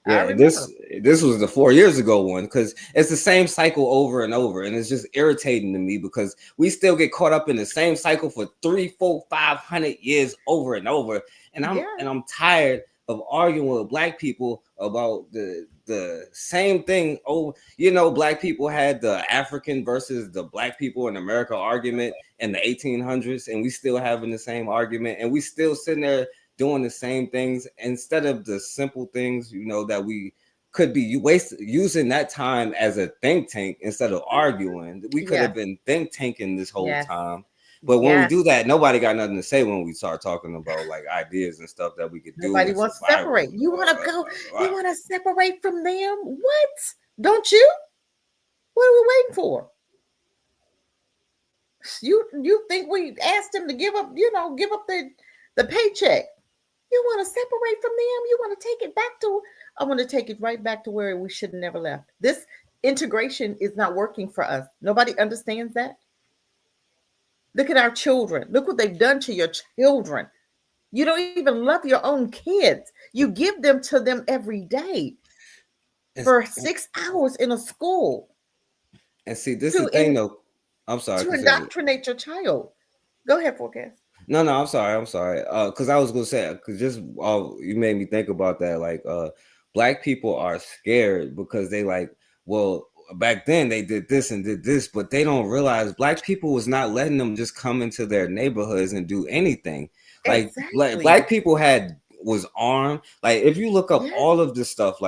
Yeah, this was the 4 years ago one, because it's the same cycle over and over, and it's just irritating to me because we still get caught up in the same cycle for 300, 400, 500 years over and over, and I'm tired of arguing with black people about the same thing. Oh, you know, black people had the African versus the black people in America argument in the 1800s, and we still having the same argument, and we still sitting there doing the same things instead of the simple things, you know, that we could be using that time as a think tank instead of arguing. We could have been think tanking this whole time. But when we do that, nobody got nothing to say when we start talking about like ideas and stuff that we could do. Nobody wants to separate. You want to go, you want to separate from them? What? Don't you? What are we waiting for? You think we asked him to give up, give up the paycheck? You want to separate from them? You want to take it back to, I want to take it right back to where we should have never left. This integration is not working for us. Nobody understands that. Look at our children. Look what they've done to your children. You don't even love your own kids. You give them to them every day for 6 hours in a school. And see, this is the thing though. I'm sorry. To indoctrinate your child. Go ahead, Forecast. No, I'm sorry. Because I was gonna say, because just you made me think about that. Like, black people are scared because they like, well, back then they did this and did this, but they don't realize black people was not letting them just come into their neighborhoods and do anything. Like, black people was armed. Like, if you look up all of this stuff,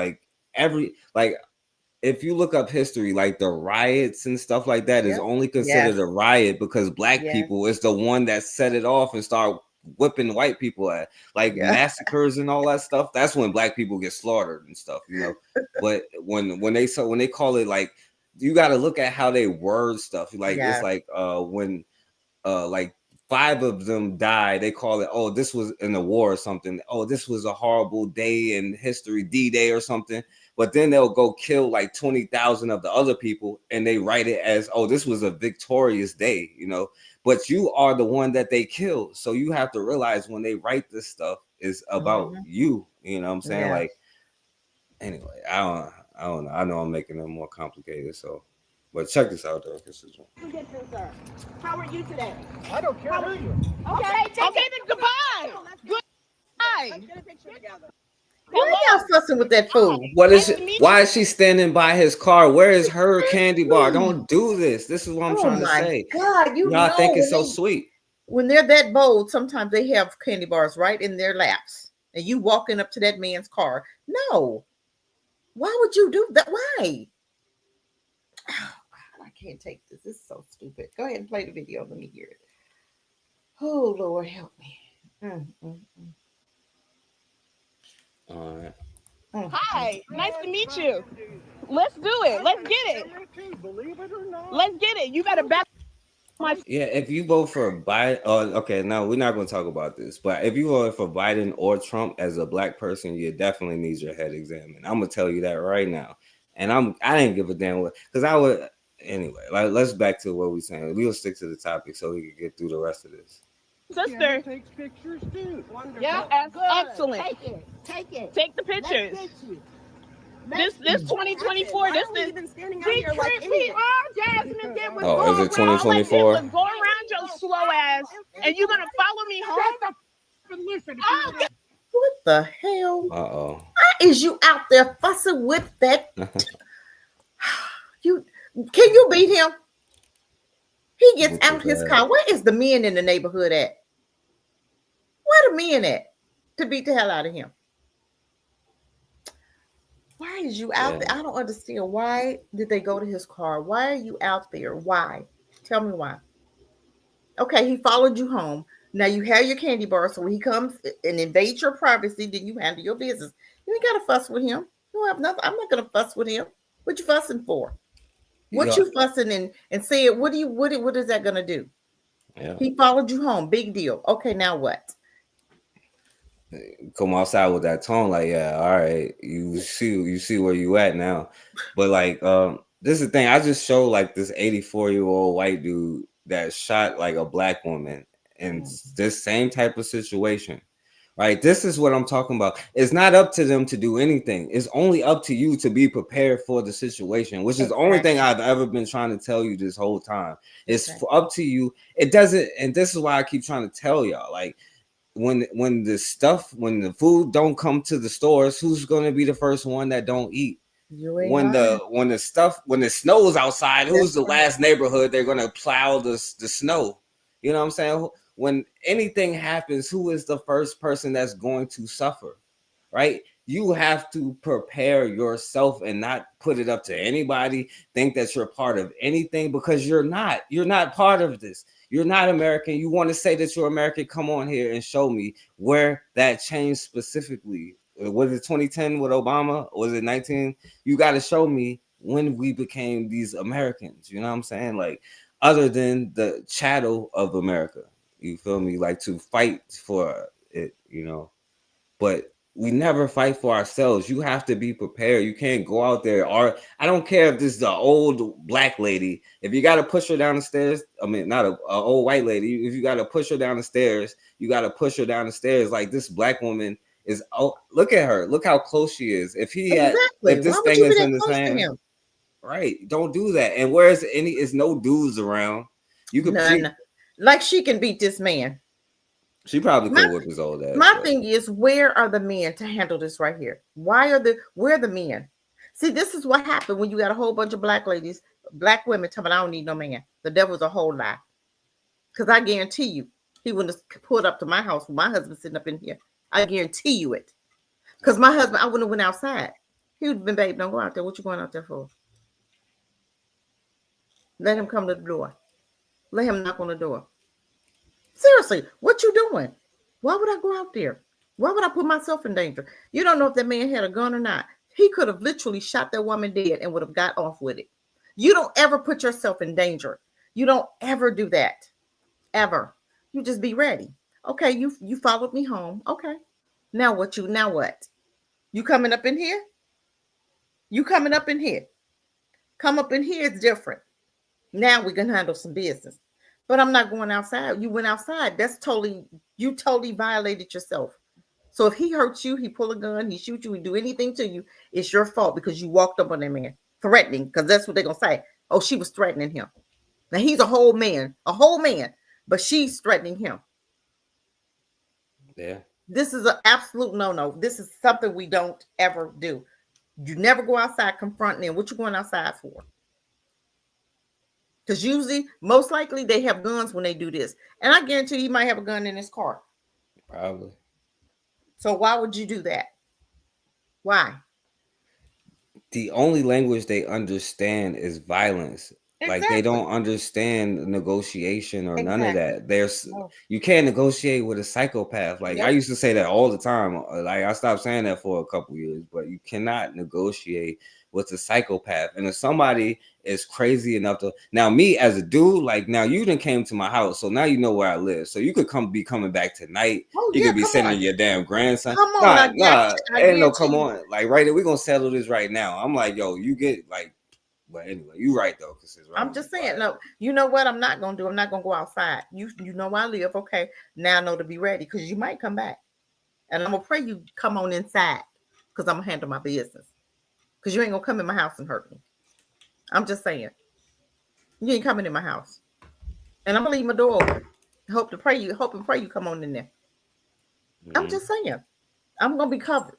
if you look up history, like the riots and stuff like that is only considered a riot because black people is the one that set it off and start whipping white people at massacres and all that stuff. That's when black people get slaughtered and stuff, you know. But when they call it, like, you got to look at how they word stuff. Like it's like when like 5 of them die, they call it, oh, this was in the war or something. Oh, this was a horrible day in history, D-Day or something. But then they'll go kill like 20,000 of the other people, and they write it as, oh, this was a victorious day, you know. But you are the one that they killed. So you have to realize when they write this stuff is about you. You know what I'm saying? Like, anyway, I don't know. I know I'm making it more complicated. So, but check this out, though. Sir. How are you today? I don't care who you are. Okay, then goodbye. Goodbye. Let's get a picture together. Why are y'all fussing with that fool? What is it? Why is she standing by his car? Where is her candy bar? Don't do this. This is what I'm trying to say. God, y'all think it's so sweet. When they're that bold, sometimes they have candy bars right in their laps, and you walking up to that man's car. No, why would you do that? Why? Oh, I can't take this. This is so stupid. Go ahead and play the video. Let me hear it. Oh, Lord, help me. All right. Hi, nice to meet you. Let's do it. Let's get it. Believe it or not. Let's get it. You got to back my. Yeah, if you vote for Biden, okay, no, we're not going to talk about this. But if you vote for Biden or Trump as a black person, you definitely need your head examined. I'm gonna tell you that right now. And I didn't give a damn what, because I would anyway. Like, let's back to what we're saying. We'll stick to the topic so we can get through the rest of this. Sister. Takes pictures too. Wonderful. Yeah, excellent. Take it. Take the pictures. This 2024. This is even standing out here like Jasmine did was is it 2024? Go around your slow ass, and you're gonna follow me home. Listen. What the hell? Uh-oh. Why is you out there fussing with that? Can you beat him? He gets out his car. Where is the men in the neighborhood at? Where the men at to beat the hell out of him? Why is you out there? I don't understand. Why did they go to his car? Why are you out there? Why? Tell me why. Okay, he followed you home. Now you have your candy bar, so when he comes and invades your privacy, then you handle your business. You ain't got to fuss with him. You don't have nothing. I'm not gonna fuss with him. What you fussing for? What you fussing and saying? What is that gonna do? Yeah. He followed you home. Big deal. Okay, now what? Come outside with that tone, like, yeah, all right, you see where you at now. But like, this is the thing. I just showed like this 84-year-old white dude that shot like a black woman in this same type of situation. Right. This is what I'm talking about. It's not up to them to do anything. It's only up to you to be prepared for the situation, which is the only thing I've ever been trying to tell you this whole time. It's up to you. It doesn't. And this is why I keep trying to tell y'all, like, when the food don't come to the stores, who's going to be the first one that don't eat? When the snow's outside, who's the last neighborhood they're going to plow the snow? You know what I'm saying? When anything happens, who is the first person that's going to suffer, right? You have to prepare yourself and not put it up to anybody, think that you're part of anything, because you're not. You're not part of this. You're not American. You want to say that you're American? Come on here and show me where that changed specifically. Was it 2010 with Obama? Was it 19? You got to show me when we became these Americans. You know what I'm saying? Like, other than the chattel of America. You feel me? Like, to fight for it, you know. But we never fight for ourselves. You have to be prepared. You can't go out there. Or I don't care if this is the old black lady. If you got to push her down the stairs, I mean, not a old white lady. If you got to push her down the stairs, you got to push her down the stairs. Like, this black woman is. Oh, look at her. Look how close she is. If if this thing is in his hand, right? Don't do that. And where's is no dudes around? You could. Like, she can beat this man. She probably could whip his old ass. My thing is, where are the men to handle this right here? Where are the men? See, this is what happened when you got a whole bunch of black ladies, black women telling me, I don't need no man. The devil's a whole lie. Because I guarantee you, he wouldn't have pulled up to my house with my husband sitting up in here. I guarantee you it. Because my husband, I wouldn't have went outside. He would have been, babe, don't go out there. What you going out there for? Let him come to the door. Let him knock on the door. Seriously, what you doing? Why would I go out there? Why would I put myself in danger? You don't know if that man had a gun or not. He could have literally shot that woman dead and would have got off with it. You don't ever put yourself in danger. You don't ever do that. Ever. You just be ready. Okay, you followed me home. Okay. Now what? You coming up in here? You coming up in here? Come up in here, it's different. Now we can handle some business. But I'm not going outside. You went outside. You totally violated yourself. So if he hurts you, he pull a gun, he shoot you, he do anything to you, it's your fault because you walked up on that man, threatening, because that's what they're gonna say. Oh, she was threatening him. Now he's a whole man, but she's threatening him. Yeah. This is an absolute no-no. This is something we don't ever do. You never go outside confronting them. What you going outside for? Because usually, most likely, they have guns when they do this. And I guarantee you might have a gun in his car. Probably. So why would you do that? Why? The only language they understand is violence. Exactly. Like they don't understand negotiation or none of that. You can't negotiate with a psychopath. Like I used to say that all the time. Like I stopped saying that for a couple years, but you cannot negotiate with a psychopath. And if somebody is crazy enough to now me as a dude, like now you done came to my house, so now you know where I live. So you could be coming back tonight. You could be sending your damn grandson. Come on, ain't no come on. Like right there, we're gonna settle this right now. I'm like, yo, you get like. But anyway, you're right though. I'm just saying, no, you know what I'm not gonna do? I'm not gonna go outside. You know where I live. Okay, now I know to be ready because you might come back. And I'm gonna pray you come on inside because I'm gonna handle my business. Because you ain't gonna come in my house and hurt me. I'm just saying. You ain't coming in my house. And I'm gonna leave my door open. Hope and pray you come on in there. I'm just saying. I'm gonna be covered.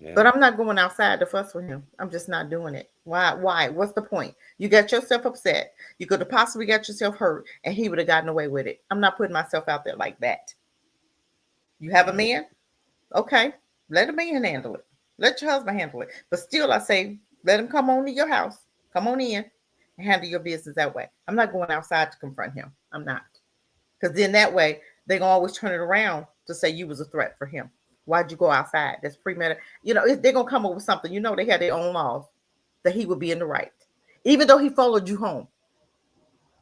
Yeah. But I'm not going outside to fuss with him. I'm just not doing it. Why? What's the point? You got yourself upset. You could have possibly got yourself hurt, and he would have gotten away with it. I'm not putting myself out there like that. You have a man? Okay. Let a man handle it. Let your husband handle it. But still, I say, let him come on to your house. Come on in and handle your business that way. I'm not going outside to confront him. I'm not. Because then that way, they're going to always turn it around to say you was a threat for him. Why'd you go outside? That's premeditated. You know, they're going to come up with something. You know, they had their own laws that he would be in the right. Even though he followed you home,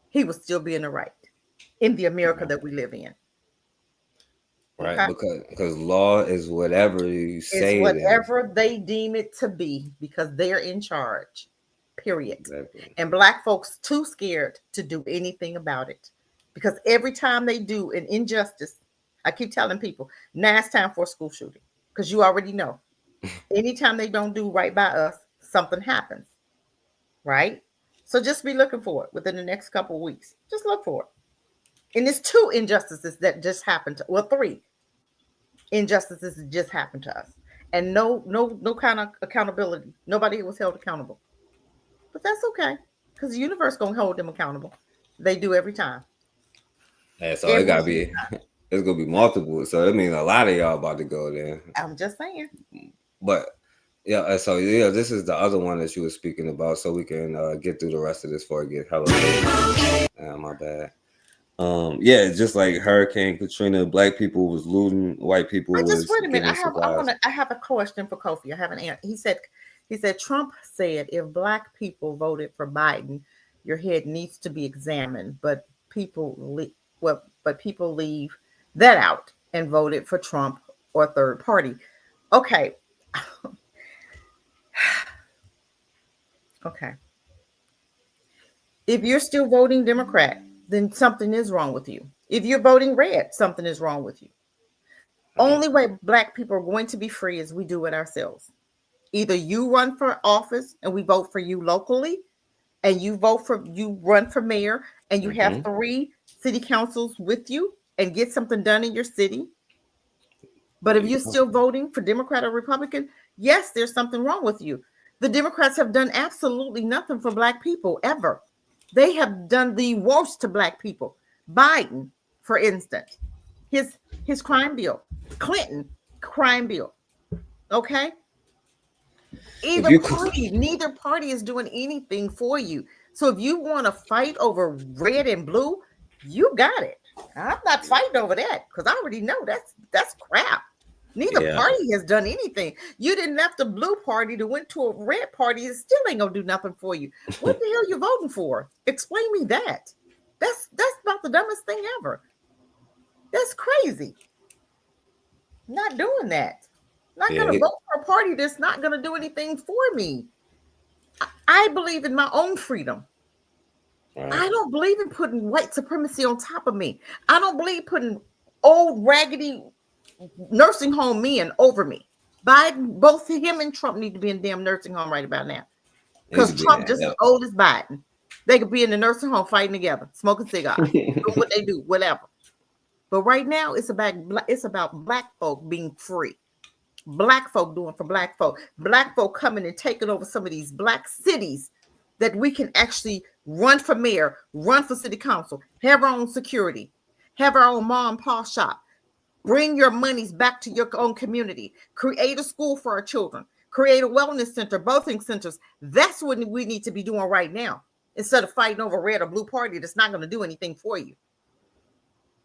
he would still be in the right in the America that we live in. Right, okay? because law is whatever you say. It's whatever they deem it to be because they're in charge, period. Exactly. And Black folks too scared to do anything about it because every time they do an injustice, I keep telling people, now it's time for a school shooting because you already know. Anytime they don't do right by us, something happens, right? So just be looking for it within the next couple of weeks. Just look for it. And there's 2 injustices that just happened to, 3 injustices that just happened to us, and no kind of accountability. Nobody was held accountable, but that's okay because the universe gonna hold them accountable. They do every time. Yeah, so it gotta be. It's gonna be multiple, so that means a lot of y'all about to go there. I'm just saying. But yeah, so yeah, this is the other one that you were speaking about, so we can get through the rest of this before I get hella late. My bad. Yeah, just like Hurricane Katrina, Black people was looting, white people was. Wait a minute. I have a question for Kofi. I have an answer. He said Trump said if Black people voted for Biden, your head needs to be examined, but people leave that out and voted for Trump or third party. Okay. Okay. If you're still voting Democrat, then something is wrong with you. If you're voting red, something is wrong with you. Only way Black people are going to be free is we do it ourselves. Either you run for office and we vote for you locally, and you run for mayor, and you have 3 city councils with you and get something done in your city. But if you're still voting for Democrat or Republican, yes, there's something wrong with you. The Democrats have done absolutely nothing for Black people ever. They have done the worst to Black people. Biden, for instance, his crime bill, Clinton crime bill. Okay. Neither party is doing anything for you. So if you want to fight over red and blue, you got it. I'm not fighting over that because I already know that's crap. Neither party has done anything. You didn't left the blue party to went to a red party. It still ain't gonna do nothing for you. What the hell you voting for? Explain me that. That's about the dumbest thing ever. That's crazy. Not doing that. Not going to vote for a party that's not going to do anything for me. I believe in my own freedom. Right. I don't believe in putting white supremacy on top of me. I don't believe putting old raggedy nursing home men over me. Biden, both him and Trump need to be in damn nursing home right about now. Because Trump just as old as Biden. They could be in the nursing home fighting together, smoking cigars, doing what they do, whatever. But right now, it's about black folk being free. Black folk doing for black folk. Black folk coming and taking over some of these black cities that we can actually run for mayor, run for city council, have our own security, have our own mom and pop shop. Bring your monies back to your own community. Create a school for our children. Create a wellness center, birthing centers. That's what we need to be doing right now, instead of fighting over red or blue party that's not going to do anything for you.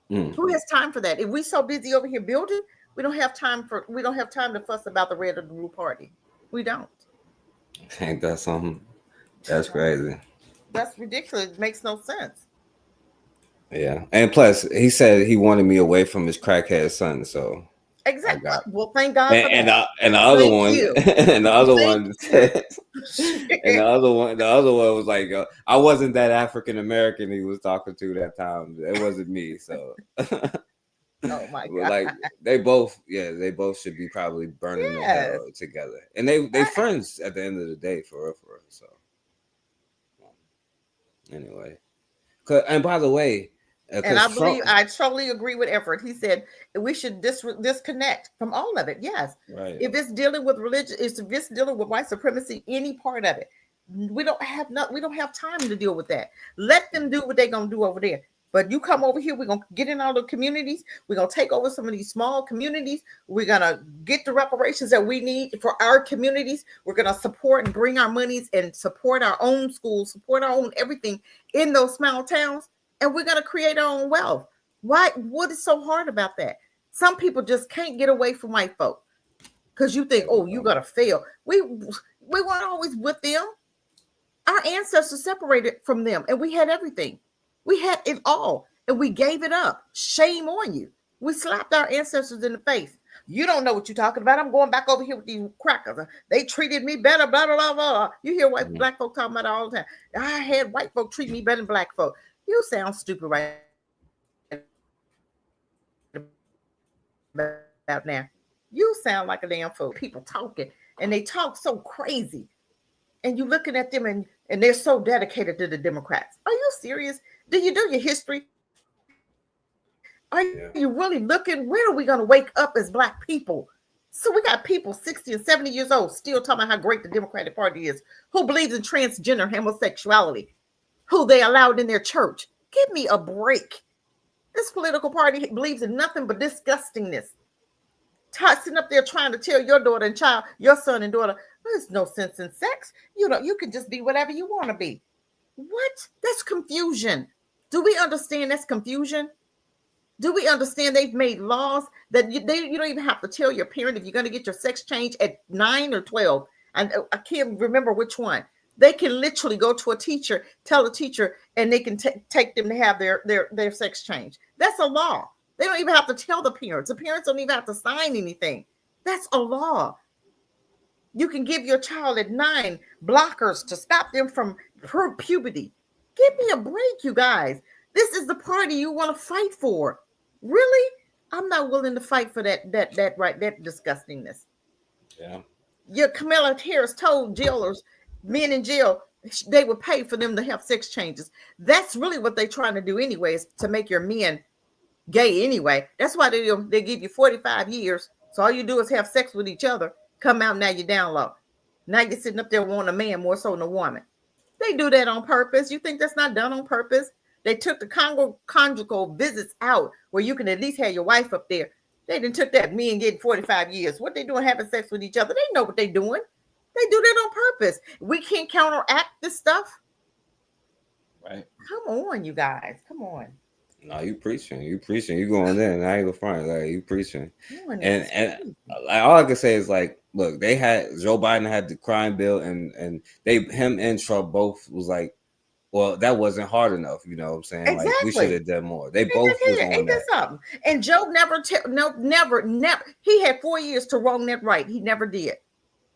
Who has time for that? If we're so busy over here building, we don't have time to fuss about the red or the blue party. We don't. Ain't that something? That's crazy. That's ridiculous. It makes no sense. Yeah. And plus, he said he wanted me away from his crackhead son, so exactly. Well, thank God for that. And the other one, and the other one said, and the other one was like, I wasn't that African American he was talking to that time. It wasn't me. So, oh my God, like they both should be probably burning the hell together, and they friends at the end of the day, for real. So, anyway, and by the way. And I totally agree with Everett. He said we should disconnect from all of it. Yes. Right. If it's dealing with religion, if it's dealing with white supremacy, any part of it, we don't have time to deal with that. Let them do what they're gonna do over there. But you come over here, we're gonna get in all the communities, we're gonna take over some of these small communities, we're gonna get the reparations that we need for our communities, we're gonna support and bring our monies and support our own schools, support our own everything in those small towns. And we're going to create our own wealth. Why? What is so hard about that? Some people just can't get away from white folk because you think, oh, you're going to fail. We weren't always with them. Our ancestors separated from them, and we had everything. We had it all, and we gave it up. Shame on you. We slapped our ancestors in the face. You don't know what you're talking about. I'm going back over here with these crackers. They treated me better, blah, blah, blah, blah. You hear black folk talking about it all the time. I had white folk treat me better than black folk. You sound stupid right about now. You sound like a damn fool. People talking, and they talk so crazy. And you looking at them, and they're so dedicated to the Democrats. Are you serious? Do you do your history? Are you really looking? When are we going to wake up as black people? So we got people 60 and 70 years old still talking about how great the Democratic Party is, who believes in transgender homosexuality, who they allowed in their church. Give me a break. This political party believes in nothing but disgustingness. Sitting up there trying to tell your daughter and child, your son and daughter, there's no sense in sex. You can just be whatever you want to be. What? That's confusion. Do we understand that's confusion? Do we understand they've made laws that you don't even have to tell your parent if you're going to get your sex change at 9 or 12? And I can't remember which one. They can literally go to a teacher, tell a teacher, and they can take them to have their sex change. That's a law. They don't even have to tell the parents. The parents don't even have to sign anything. That's a law. You can give your child at 9 blockers to stop them from puberty. Give me a break, you guys. This is the party you want to fight for. Really? I'm not willing to fight for that disgustingness. Yeah. Your Kamala Harris told jailers, men in jail, they would pay for them to have sex changes. That's really what they're trying to do anyways, to make your men gay anyway. That's why they give you 45 years. So all you do is have sex with each other. Come out, now you're down low. Now you're sitting up there wanting a man more so than a woman. They do that on purpose. You think that's not done on purpose? They took the conjugal visits out where you can at least have your wife up there. They didn't took that men getting 45 years. What they doing having sex with each other? They know what they doing. They do that on purpose. We can't counteract this stuff. Right. Come on, you guys. Come on. No, you preaching. You going in. I ain't gonna front. Like, you preaching. And all I can say is, like, look, Joe Biden had the crime bill, and him and Trump both was like well, that wasn't hard enough. You know what I'm saying? Exactly. Like we should have done more. They both was on that. Something. And Joe never. He had 4 years to wrong that right. He never did.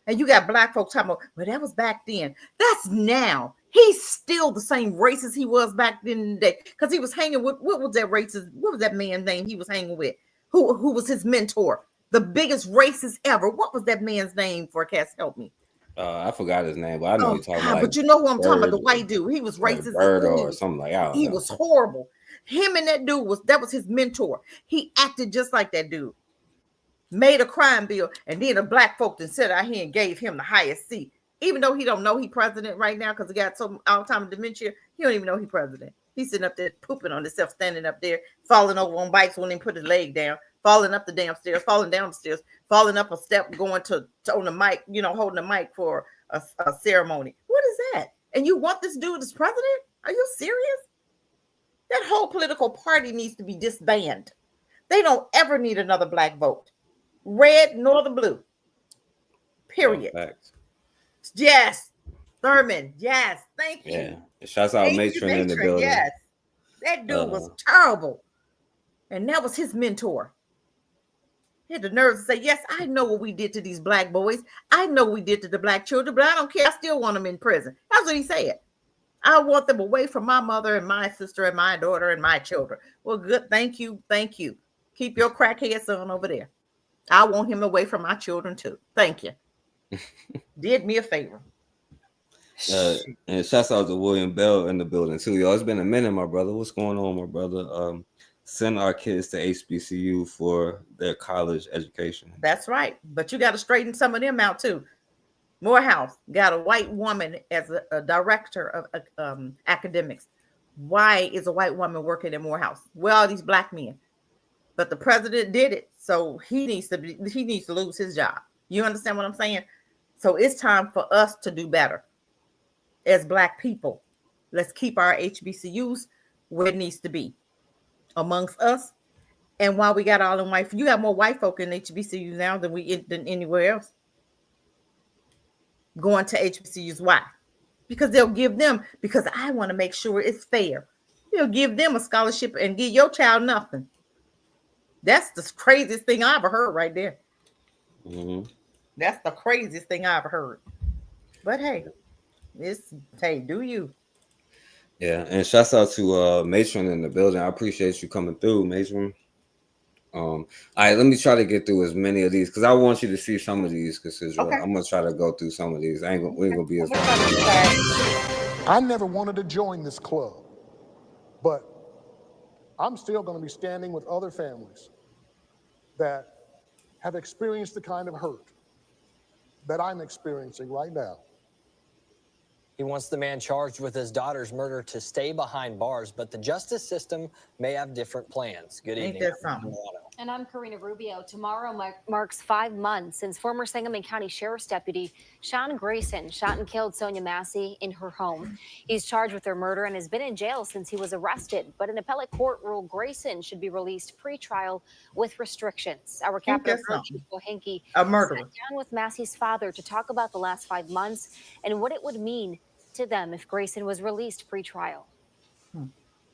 And you got black folks talking about, well, that was back then. That's now. He's still the same racist he was back then in the day. Because he was hanging with, what was that racist? What was that man's name he was hanging with? Who was his mentor? The biggest racist ever. What was that man's name for Cass? Help me. I forgot his name, but I know you're talking about. But you know who I'm talking about, the white dude. He was racist. Bird or something like that. He was horrible. Him and that dude was his mentor. He acted just like that dude. Made a crime bill, and then the black folk that sat out here and gave him the highest seat. Even though he don't know he president right now because he got some Alzheimer's dementia, he don't even know he president. He's sitting up there pooping on himself, standing up there, falling over on bikes when he put his leg down, falling up the damn stairs, falling down the stairs, falling up a step, going to on the mic, holding the mic for a ceremony. What is that? And you want this dude as president? Are you serious? That whole political party needs to be disbanded. They don't ever need another black vote. Red nor the blue. Period. Yes. Thurman. Yes. Thank you. Yeah. Shouts out Matron in the building. Yes. That dude was terrible. And that was his mentor. He had the nerve to say, yes, I know what we did to these black boys. I know we did to the black children, but I don't care. I still want them in prison. That's what he said. I want them away from my mother and my sister and my daughter and my children. Well, good. Thank you. Thank you. Keep your crackhead son over there. I want him away from my children too. Thank you. Did me a favor. And shouts out to William Bell in the building too, y'all. It's been a minute, my brother. What's going on, my brother? Send our kids to HBCU for their college education. That's right. But you got to straighten some of them out too. Morehouse got a white woman as a director of academics. Why is a white woman working in Morehouse? Well, these black men. But the president did it, so he needs to lose his job. You understand what I'm saying? So it's time for us to do better as black people. Let's keep our HBCUs where it needs to be amongst us. And while we got all them white, you got more white folk in HBCUs now than anywhere else. Going to HBCUs, why? Because they'll give them. Because I want to make sure it's fair. They'll give them a scholarship and give your child nothing. That's the craziest thing I ever heard right there. Mm-hmm. That's the craziest thing I ever heard. But hey, do you? Yeah, and shouts out to Matron in the building. I appreciate you coming through, Matron. All right, let me try to get through as many of these because I want you to see some of these. Because I'm gonna try to go through some of these. We ain't gonna be as. I never wanted to join this club, but I'm still going to be standing with other families that have experienced the kind of hurt that I'm experiencing right now. He wants the man charged with his daughter's murder to stay behind bars, but the justice system may have different plans. Good evening. And I'm Karina Rubio. Tomorrow marks 5 months since former Sangamon County Sheriff's Deputy Sean Grayson shot and killed Sonia Massey in her home. He's charged with her murder and has been in jail since he was arrested. But an appellate court ruled Grayson should be released pre-trial with restrictions. Our Captain Chief Bohanke sat down with Massey's father to talk about the last 5 months and what it would mean to them if Grayson was released pre-trial.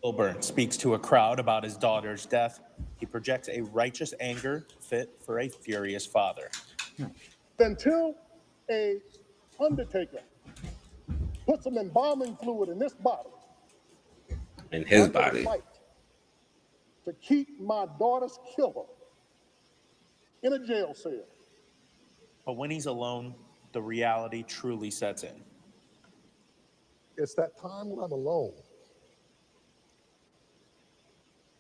Wilburn speaks to a crowd about his daughter's death. He projects a righteous anger fit for a furious father. Until a undertaker puts some embalming fluid in this body. In his body. To keep my daughter's killer in a jail cell. But when he's alone, the reality truly sets in. It's that time when I'm alone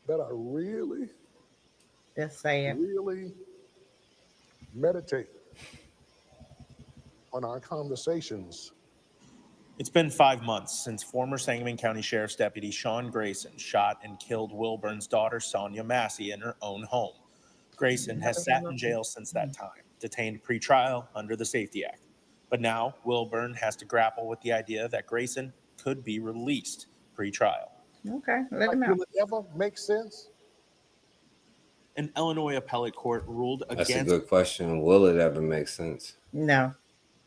that I really meditate on our conversations. It's been 5 months since former Sangamon County Sheriff's Deputy Sean Grayson shot and killed Wilburn's daughter Sonia Massey in her own home. Grayson has sat in jail since that time, detained pre-trial under the Safety Act. But now Wilburn has to grapple with the idea that Grayson could be released pre-trial. Okay, let him out. Will it ever make sense? An Illinois appellate court ruled against... That's a good question. Will it ever make sense? No.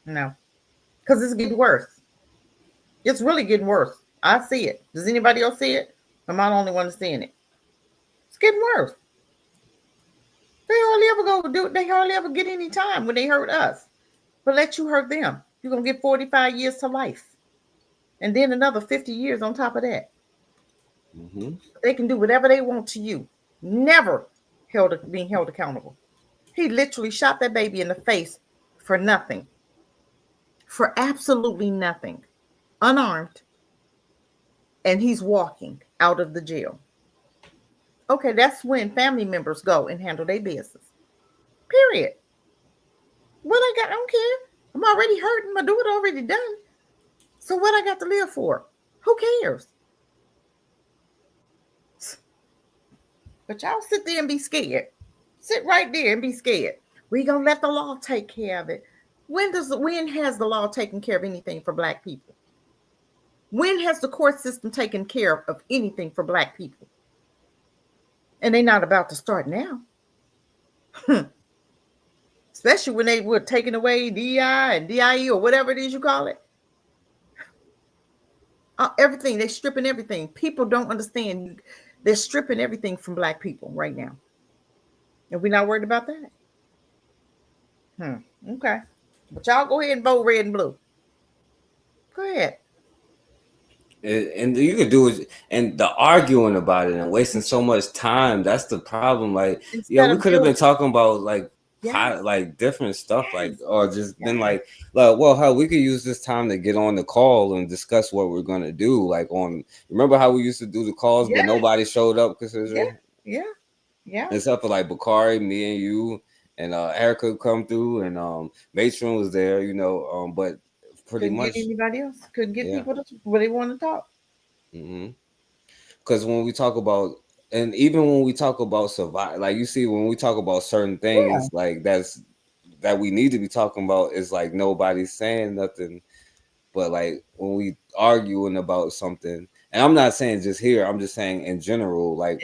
Because it's getting worse. It's really getting worse. I see it. Does anybody else see it? Am I the only one seeing it? It's getting worse. They hardly ever get any time when they hurt us. But let you hurt them. You're gonna get 45 years to life. And then another 50 years on top of that. They can do whatever they want to you. Never being held accountable. He literally shot that baby in the face for nothing. For absolutely nothing. Unarmed. And he's walking out of the jail. Okay, that's when family members go and handle their business. Period. What I don't care. I'm already hurting. My daughter already done. So what I got to live for? Who cares? But y'all sit there and be scared. Sit right there and be scared. We gonna let the law take care of it. When has the law taken care of anything for Black people? When has the court system taken care of anything for Black people? And they're not about to start now. Especially when they were taking away DI and DIE or whatever it is you call it. Everything, they're stripping everything. People don't understand. They're stripping everything from Black people right now. And we're not worried about that. Okay. But y'all go ahead and vote red and blue. Go ahead. And you could do it, and the arguing about it and wasting so much time. That's the problem. Like, we could have been talking about like different stuff, like, or just been like, well, how we could use this time to get on the call and discuss what we're gonna do. Like, remember how we used to do the calls, but nobody showed up because Yeah. Except for like Bakari, me and you, and Erica would come through, and Matron was there, but pretty Couldn't much get anybody else. Couldn't get people to where they want to talk. Because when we talk about, and even when we talk about survive, like you see, when we talk about certain things, like that we need to be talking about, is like nobody's saying nothing. But like when we arguing about something, and I'm not saying just here, I'm just saying in general, like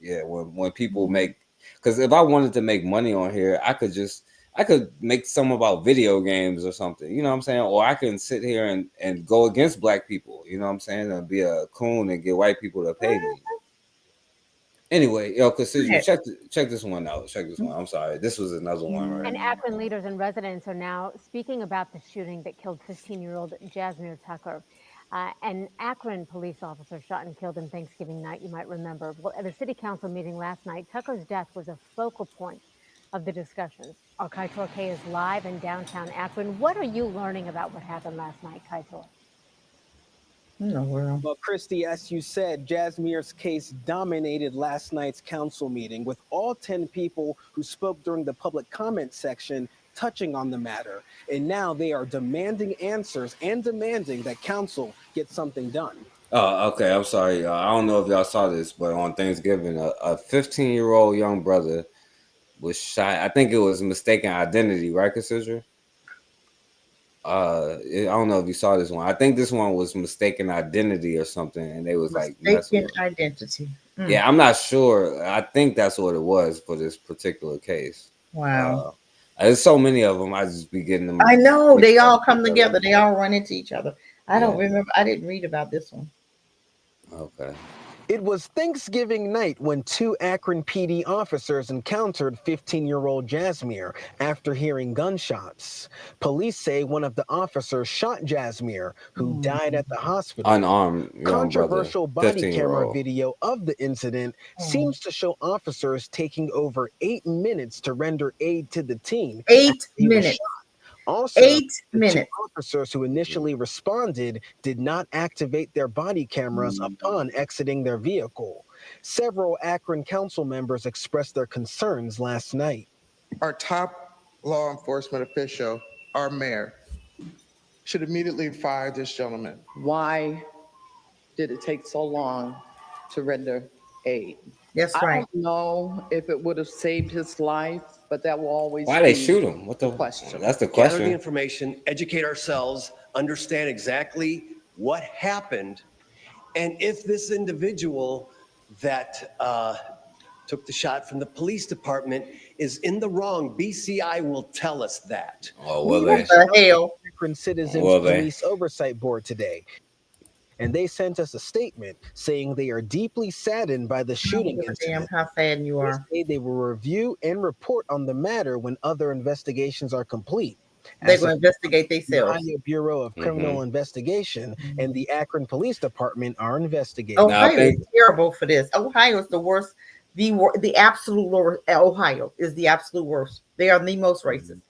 when people make, because if I wanted to make money on here, I could make some about video games or something, you know what I'm saying? Or I can sit here and go against Black people, you know what I'm saying? And be a coon and get white people to pay me. Anyway, Cassidra, check this one out. Check this one. I'm sorry. This was another one, right? And Akron leaders and residents are now speaking about the shooting that killed 15-year-old Jasmine Tucker. An Akron police officer shot and killed on Thanksgiving night, you might remember. Well, at a city council meeting last night, Tucker's death was a focal point of the discussions. Our Kaitor K is live in downtown Akron. What are you learning about what happened last night, Kaitor? Well, Christy, as you said, Jasmine's case dominated last night's council meeting, with all 10 people who spoke during the public comment section touching on the matter. And now they are demanding answers and demanding that council get something done. Oh, okay. I'm sorry. I don't know if y'all saw this, but on Thanksgiving, a 15-year-old young brother was shot. I think it was mistaken identity, right, Cassidra? I don't know if you saw this one. I think this one was mistaken identity or something, and they was mistaken identity. Yeah, I'm not sure. I think that's what it was for this particular case. Wow. There's so many of them. I just be getting them. I know they all come together. They all run into each other. I don't remember. I didn't read about this one. Okay. It was Thanksgiving night when 2 Akron PD officers encountered 15-year-old Jasmine after hearing gunshots. Police say one of the officers shot Jasmine, who died at the hospital. Unarmed young Controversial brother, body camera video of the incident seems to show officers taking over 8 minutes to render aid to the teen. 8 minutes. Also, 8 minutes. The 2 officers who initially responded did not activate their body cameras upon exiting their vehicle. Several Akron council members expressed their concerns last night. Our top law enforcement official, our mayor, should immediately fire this gentleman. Why did it take so long to render aid? That's I right. don't know if it would have saved his life, but that will always Why be they shoot him? What the question? That's the Gather question. the information, educate ourselves, understand exactly what happened, and if this individual that took the shot from the police department is in the wrong, BCI will tell us that. Oh, well, What the hell? Akron Citizens Well, Police Oversight Board today. and they sent us a statement saying they are deeply saddened by the shooting Damn, incident. how sad you are. They say they will review and report on the matter when other investigations are complete. They're going to investigate The themselves. Ohio Bureau of Criminal Investigation and the Akron Police Department are investigating. Ohio is terrible for this. Ohio is the worst. The absolute worst. Ohio is the absolute worst. They are the most racist.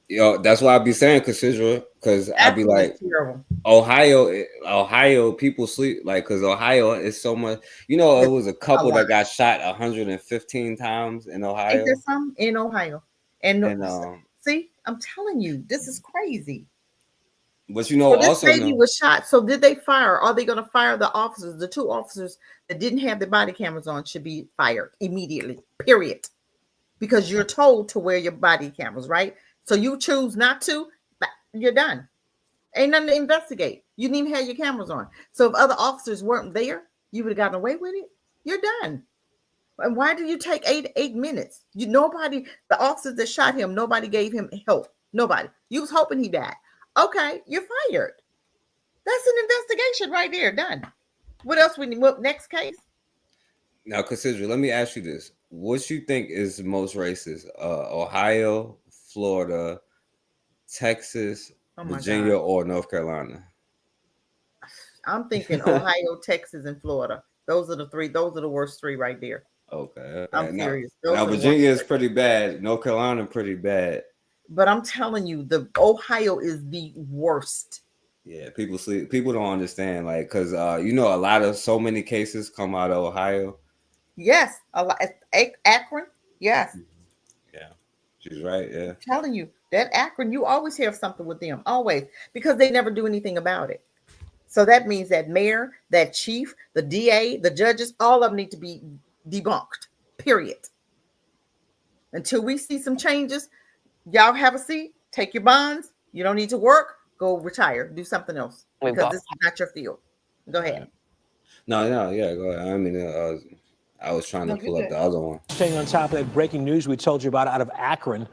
Yo, that's why I be saying Cassidra, because I be like, terrible. Ohio, people sleep like, because Ohio is so much. You know, it was a couple that got shot 115 times in Ohio. Ain't there some in Ohio? And And see, I'm telling you, this is crazy. But you know, So this also lady was shot. So did they fire? Are they going to fire the officers? The 2 officers that didn't have their body cameras on should be fired immediately. Period. Because you're told to wear your body cameras, right? So you choose not to, you're done. Ain't nothing to investigate. You didn't even have your cameras on. So if other officers weren't there, you would have gotten away with it. You're done. And why did you take 8 minutes? The officers that shot him, nobody gave him help. Nobody. You was hoping he died. Okay, you're fired. That's an investigation right there. Done. What else we need? What next case? Now, Cassidra, let me ask you this: what you think is the most racist? Ohio, Florida, Texas, Virginia, or North Carolina? I'm thinking Ohio, Texas, and Florida. Those are the 3. Those are the worst 3 right there. Okay. I'm serious. Now Virginia is pretty bad. North Carolina pretty bad. But I'm telling you, the Ohio is the worst. Yeah, people sleep. People don't understand, like, because you know, so many cases come out of Ohio. Yes, a lot. Akron. Yes. Yeah, she's right. Yeah, I'm telling you, that Akron, you always have something with them, always, because they never do anything about it. So that means that mayor, that chief, the DA, the judges, all of them need to be debunked. Period. Until we see some changes, y'all have a seat, take your bonds. You don't need to work. Go retire. Do something else because this is not your field. Go ahead. No, yeah, go ahead. I mean, I was trying to pull up the other one. Staying on top of that breaking news we told you about out of Akron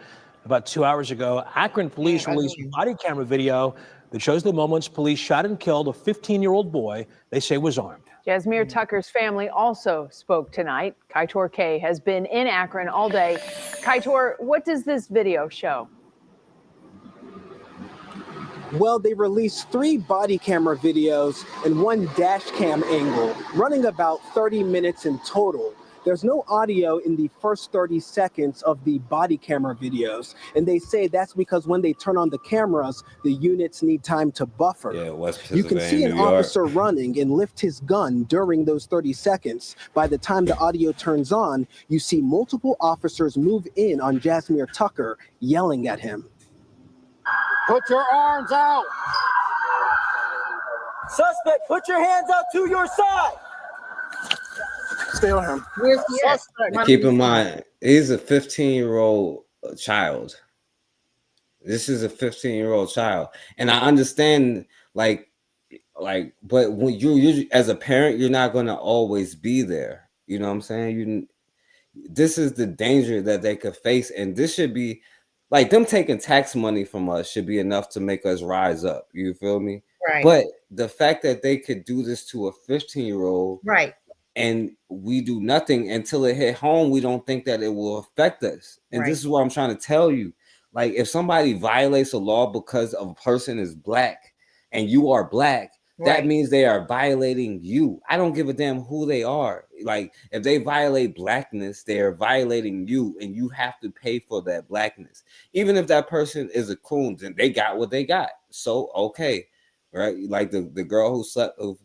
about 2 hours ago, Akron police released body camera video that shows the moments police shot and killed a 15-year-old boy they say was armed. Jasmine Tucker's family also spoke tonight. Kaitor K has been in Akron all day. Kaitor, what does this video show? Well, they released 3 body camera videos and 1 dash cam angle, running about 30 minutes in total. There's no audio in the first 30 seconds of the body camera videos, and they say that's because when they turn on the cameras, the units need time to buffer. Yeah, You can see an officer running and lift his gun during those 30 seconds. By the time the audio turns on, you see multiple officers move in on Jasmine Tucker, yelling at him. Put your arms out. Suspect, put your hands out to your side. Stay on him. Where's the suspect? Keep in mind, he's a 15-year-old child. This is a 15-year-old child, and I understand, like, but when you as a parent, you're not going to always be there. You know what I'm saying? This is the danger that they could face, and this should be like them taking tax money from us should be enough to make us rise up. You feel me? Right. But the fact that they could do this to a 15-year-old, right, and we do nothing until it hit home, we don't think that it will affect us. And Right. this is what I'm trying to tell you. Like, if somebody violates a law because a person is black and you are black, that Right. means they are violating you. I don't give a damn who they are. Like, if they violate blackness, they are violating you, and you have to pay for that blackness. Even if that person is a coon, then they got what they got. So, okay, right? Like the girl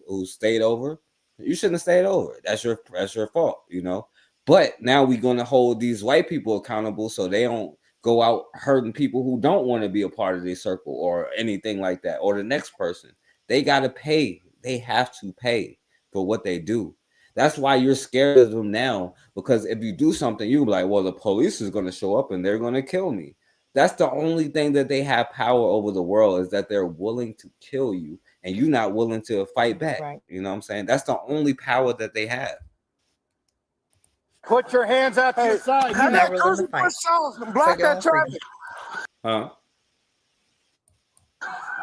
who stayed over, you shouldn't have stayed over. That's your fault, you know. But now we're gonna hold these white people accountable so they don't go out hurting people who don't want to be a part of their circle or anything like that, or the next person. They gotta pay. They have to pay for what they do. That's why you're scared of them now, because if you do something, you're like, well, the police is gonna show up and they're gonna kill me. That's the only thing that they have power over the world, is that they're willing to kill you and you're not willing to fight back. Right. You know what I'm saying? That's the only power that they have. Put your hands out to your side. You're never gonna fight. Block So that don't traffic. Huh?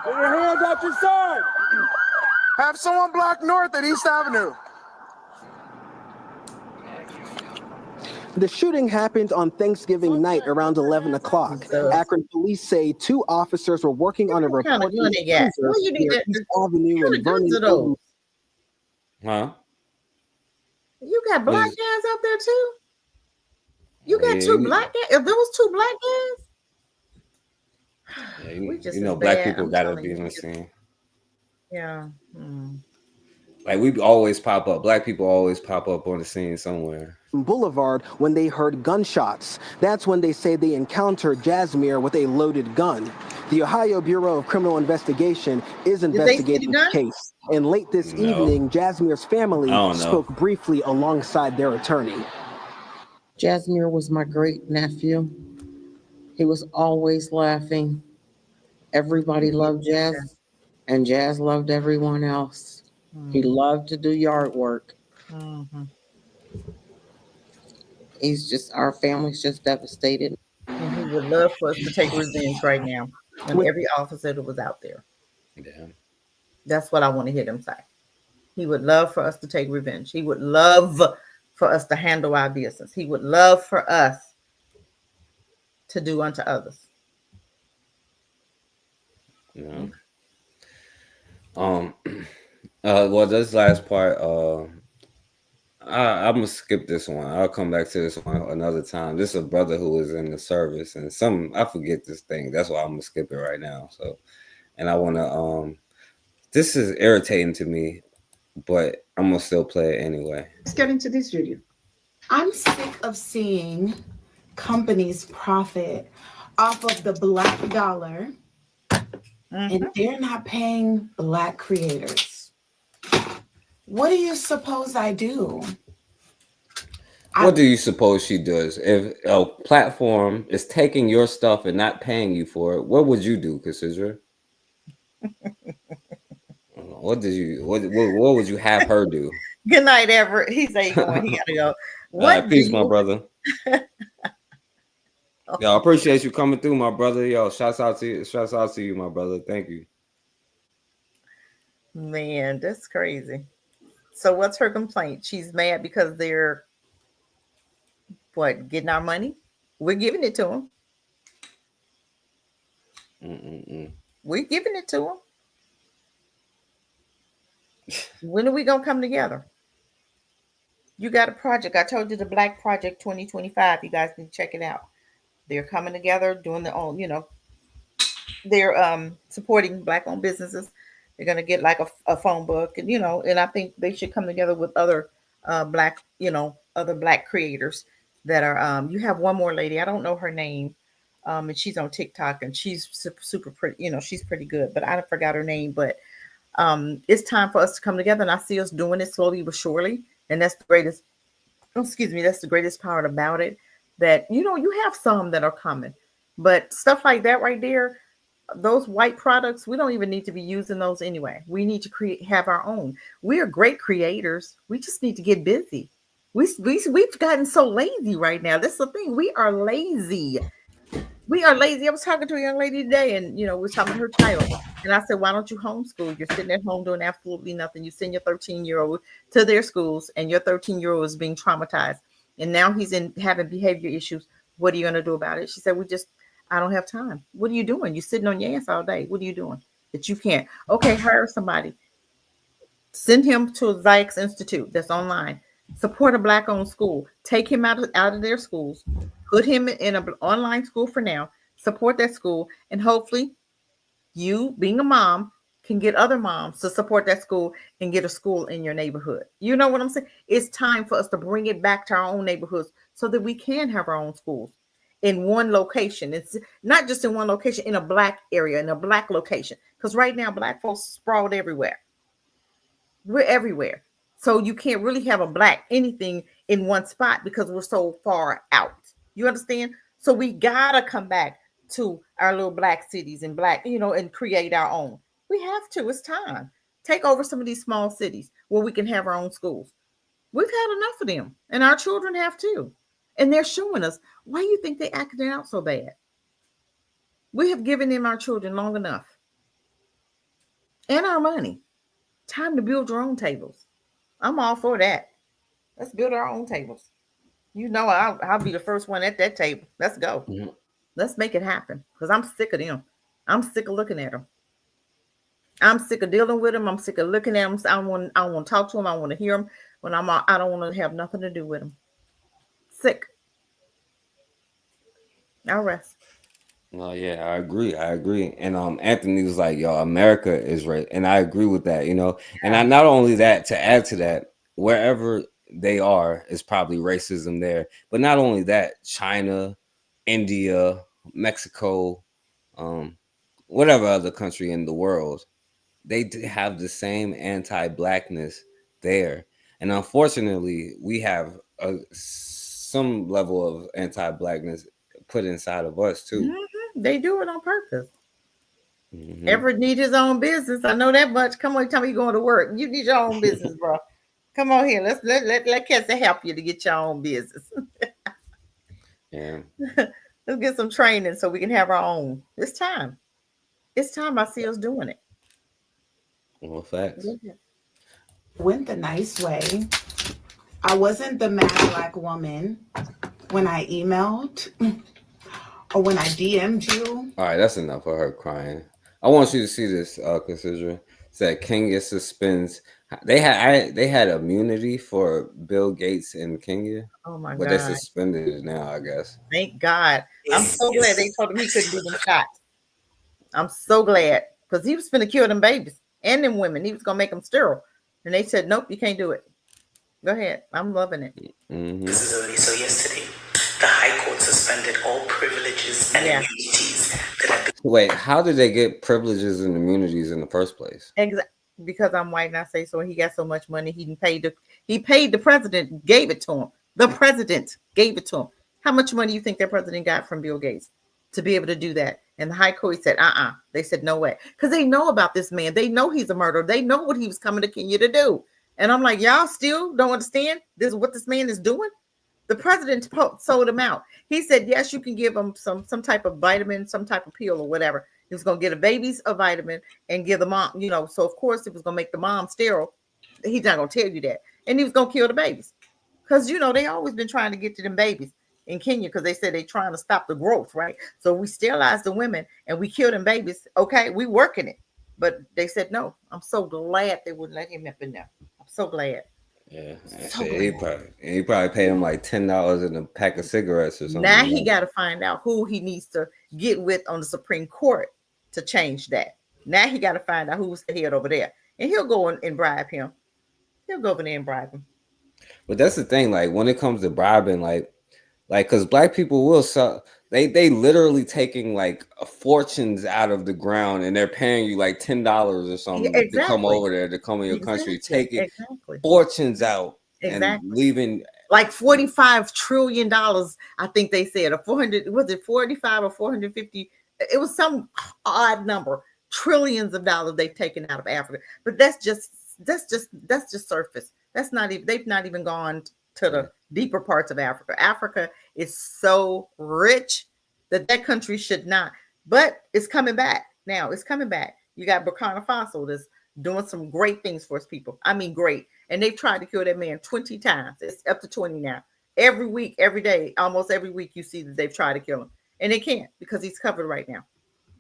Put your hands out your side. Have someone block north at East Avenue. The shooting happened on Thanksgiving night around 11 o'clock. Akron police say 2 officers were working on a What kind of reported gun they got? cruiser Well, you need near to. East What Avenue kind and of guns Vernon are those? Huh? You got What black is- guys out there too? You got Yeah, 2 black guys? Are those 2 black guys? yeah, We you just as know, black bad. people I'm gotta telling be you. in the scene. Yeah. Like we always pop up. Black people always pop up on the scene somewhere. Boulevard when they heard gunshots. That's when they say they encountered Jasmine with a loaded gun. The Ohio Bureau of Criminal Investigation is investigating the case. And late this evening, Jasmine's family I don't know. spoke briefly alongside their attorney. Jasmine was my great nephew. He was always laughing. Everybody loved Jazz, and Jazz loved everyone else. He loved to do yard work. Our family's just devastated. And he would love for us to take revenge right now on every officer that was out there. Yeah. That's what I want to hear them say. He would love for us to take revenge. He would love for us to handle our business. He would love for us to do unto others. Yeah. Well, this last part, I'm gonna skip this one. I'll come back to this one another time. This is a brother who was in the service, and I forget this thing. That's why I'm gonna skip it right now. So, and I wanna this is irritating to me, but I'm gonna still play it anyway. Let's get into this video. I'm sick of seeing companies profit off of the black dollar, and they're not paying black creators. What do you suppose I do? What do you suppose she does? If a platform is taking your stuff and not paying you for it, what would you do, Cassidra? What would you have her do? Good night, Everett. He's ain't going. He gotta go. What Peace, my brother. Yo, I appreciate you coming through, my brother. Yo, shouts out to you, my brother. Thank you. Man, that's crazy. So what's her complaint? She's mad because they're getting our money? We're giving it to them. We're giving it to them. When are we gonna come together? You got a project. I told you the Black Project 2025. You guys need to check it out. They're coming together, doing their own, they're supporting Black-owned businesses. They're gonna get like a phone book, and and I think they should come together with other Black creators that are. You have one more lady. I don't know her name, and she's on TikTok, and she's super pretty. She's pretty good, but I forgot her name. But it's time for us to come together, and I see us doing it slowly but surely, and that's the greatest. That's the greatest part about it. That you have some that are coming, but stuff like that right there, those white products, we don't even need to be using those anyway. We need to have our own. We are great creators. We just need to get busy. We've gotten so lazy right now. That's the thing. We are lazy. We are lazy. I was talking to a young lady today, and we're talking about her child. And I said, why don't you homeschool? You're sitting at home doing absolutely nothing. You send your 13-year-old to their schools, and your 13-year-old is being traumatized. And now he's having behavior issues. What are you going to do about it? She said, I don't have time. What are you doing? You're sitting on your ass all day. What are you doing that you can't? Okay, hire somebody. Send him to a Zyx Institute that's online. Support a Black-owned school. Take him out of their schools. Put him in an online school for now. Support that school. And hopefully you, being a mom, can get other moms to support that school and get a school in your neighborhood. You know what I'm saying? It's time for us to bring it back to our own neighborhoods so that we can have our own schools in one location. It's not just in one location, in a Black area, in a Black location. Because right now, Black folks sprawled everywhere. We're everywhere. So you can't really have a Black anything in one spot because we're so far out. You understand? So we gotta come back to our little Black cities and Black, and create our own. We have to. It's time. Take over some of these small cities where we can have our own schools. We've had enough of them, and our children have too. And they're showing us, why you think they acting out so bad? We have given them our children long enough and our money. Time to build your own tables. I'm all for that. Let's build our own tables. You know, I'll be the first one at that table. Let's go. Mhm. Let's make it happen. Because I'm sick of them. I'm sick of looking at them. I'm sick of dealing with them. I'm sick of looking at them. I want to talk to them. I want to hear them. When I don't want to have nothing to do with them. Sick. I'll rest. Well, yeah, I agree. I agree. And Anthony was like, "Yo, America is right," and I agree with that. You know, and I not only that, to add to that, wherever they are is probably racism there. But not only that, China, India, Mexico, whatever other country in the world, they have the same anti-blackness there. And unfortunately, we have some level of anti-blackness put inside of us too. They do it on purpose. Mhm. Everett need his own business. I know that much. Come on, tell me you're going to work. You need your own business, bro. Come on here. Let's let Cassie help you to get your own business. Yeah. Let's get some training so we can have our own. It's time. It's time I see us doing it. Well, facts. Went the nice way. I wasn't the mad Black woman when I emailed or when I DM'd you. All right, that's enough of her crying. I want you to see this, Cassidra. Said Kenya suspends. They had immunity for Bill Gates in Kenya, Oh my but they God. suspended it now, I guess. Thank God. I'm so glad they told him he couldn't do them shots. I'm so glad. Because he was finna kill them babies and them women. He was gonna make them sterile. And they said, nope, you can't do it. Go ahead. I'm loving it. Mm-hmm. This is only so yesterday, the High Court suspended all privileges and immunities that have been. Wait, how did they get privileges and immunities in the first place? Exactly. Because I'm white and I say so. He got so much money. He paid the president, gave it to him. The president gave it to him. How much money do you think that president got from Bill Gates to be able to do that? And the High Court said, They said, no way. Because they know about this man. They know he's a murderer. They know what he was coming to Kenya to do. And I'm like, y'all still don't understand this? What this man is doing? The president sold him out. He said, yes, you can give him some type of vitamin, some type of pill or whatever. He was going to get a baby's a vitamin and give the mom, so of course it was going to make the mom sterile. He's not going to tell you that. And he was going to kill the babies. Because, they always been trying to get to them babies in Kenya because they said they're trying to stop the growth, right? So we sterilize the women and we kill them babies. Okay, we working it. But they said no. I'm so glad they wouldn't let him up in there. I'm so glad. Yeah, he probably paid him like $10 in a pack of cigarettes or something. Now he got to find out who he needs to get with on the Supreme Court to change that. Now he got to find out who's the head over there, and he'll go and bribe him. He'll go over there and bribe him. But that's the thing, like when it comes to bribing, like because black people will sell. They literally taking like fortunes out of the ground and they're paying you like $10 or something to come over there, to come in your country, taking fortunes out and leaving like $45 trillion. I think they said, or 400, was it 45 or 450? It was some odd number, trillions of dollars they've taken out of Africa. But that's just surface. That's not even, they've not even gone to the deeper parts of Africa. Africa is so rich that country should not, but it's coming back now. It's coming back. You got Burkina Faso that's doing some great things for its people. I mean, great. And they've tried to kill that man 20 times. It's up to 20 now. Every week, every day, almost every week, you see that they've tried to kill him, and they can't because he's covered right now.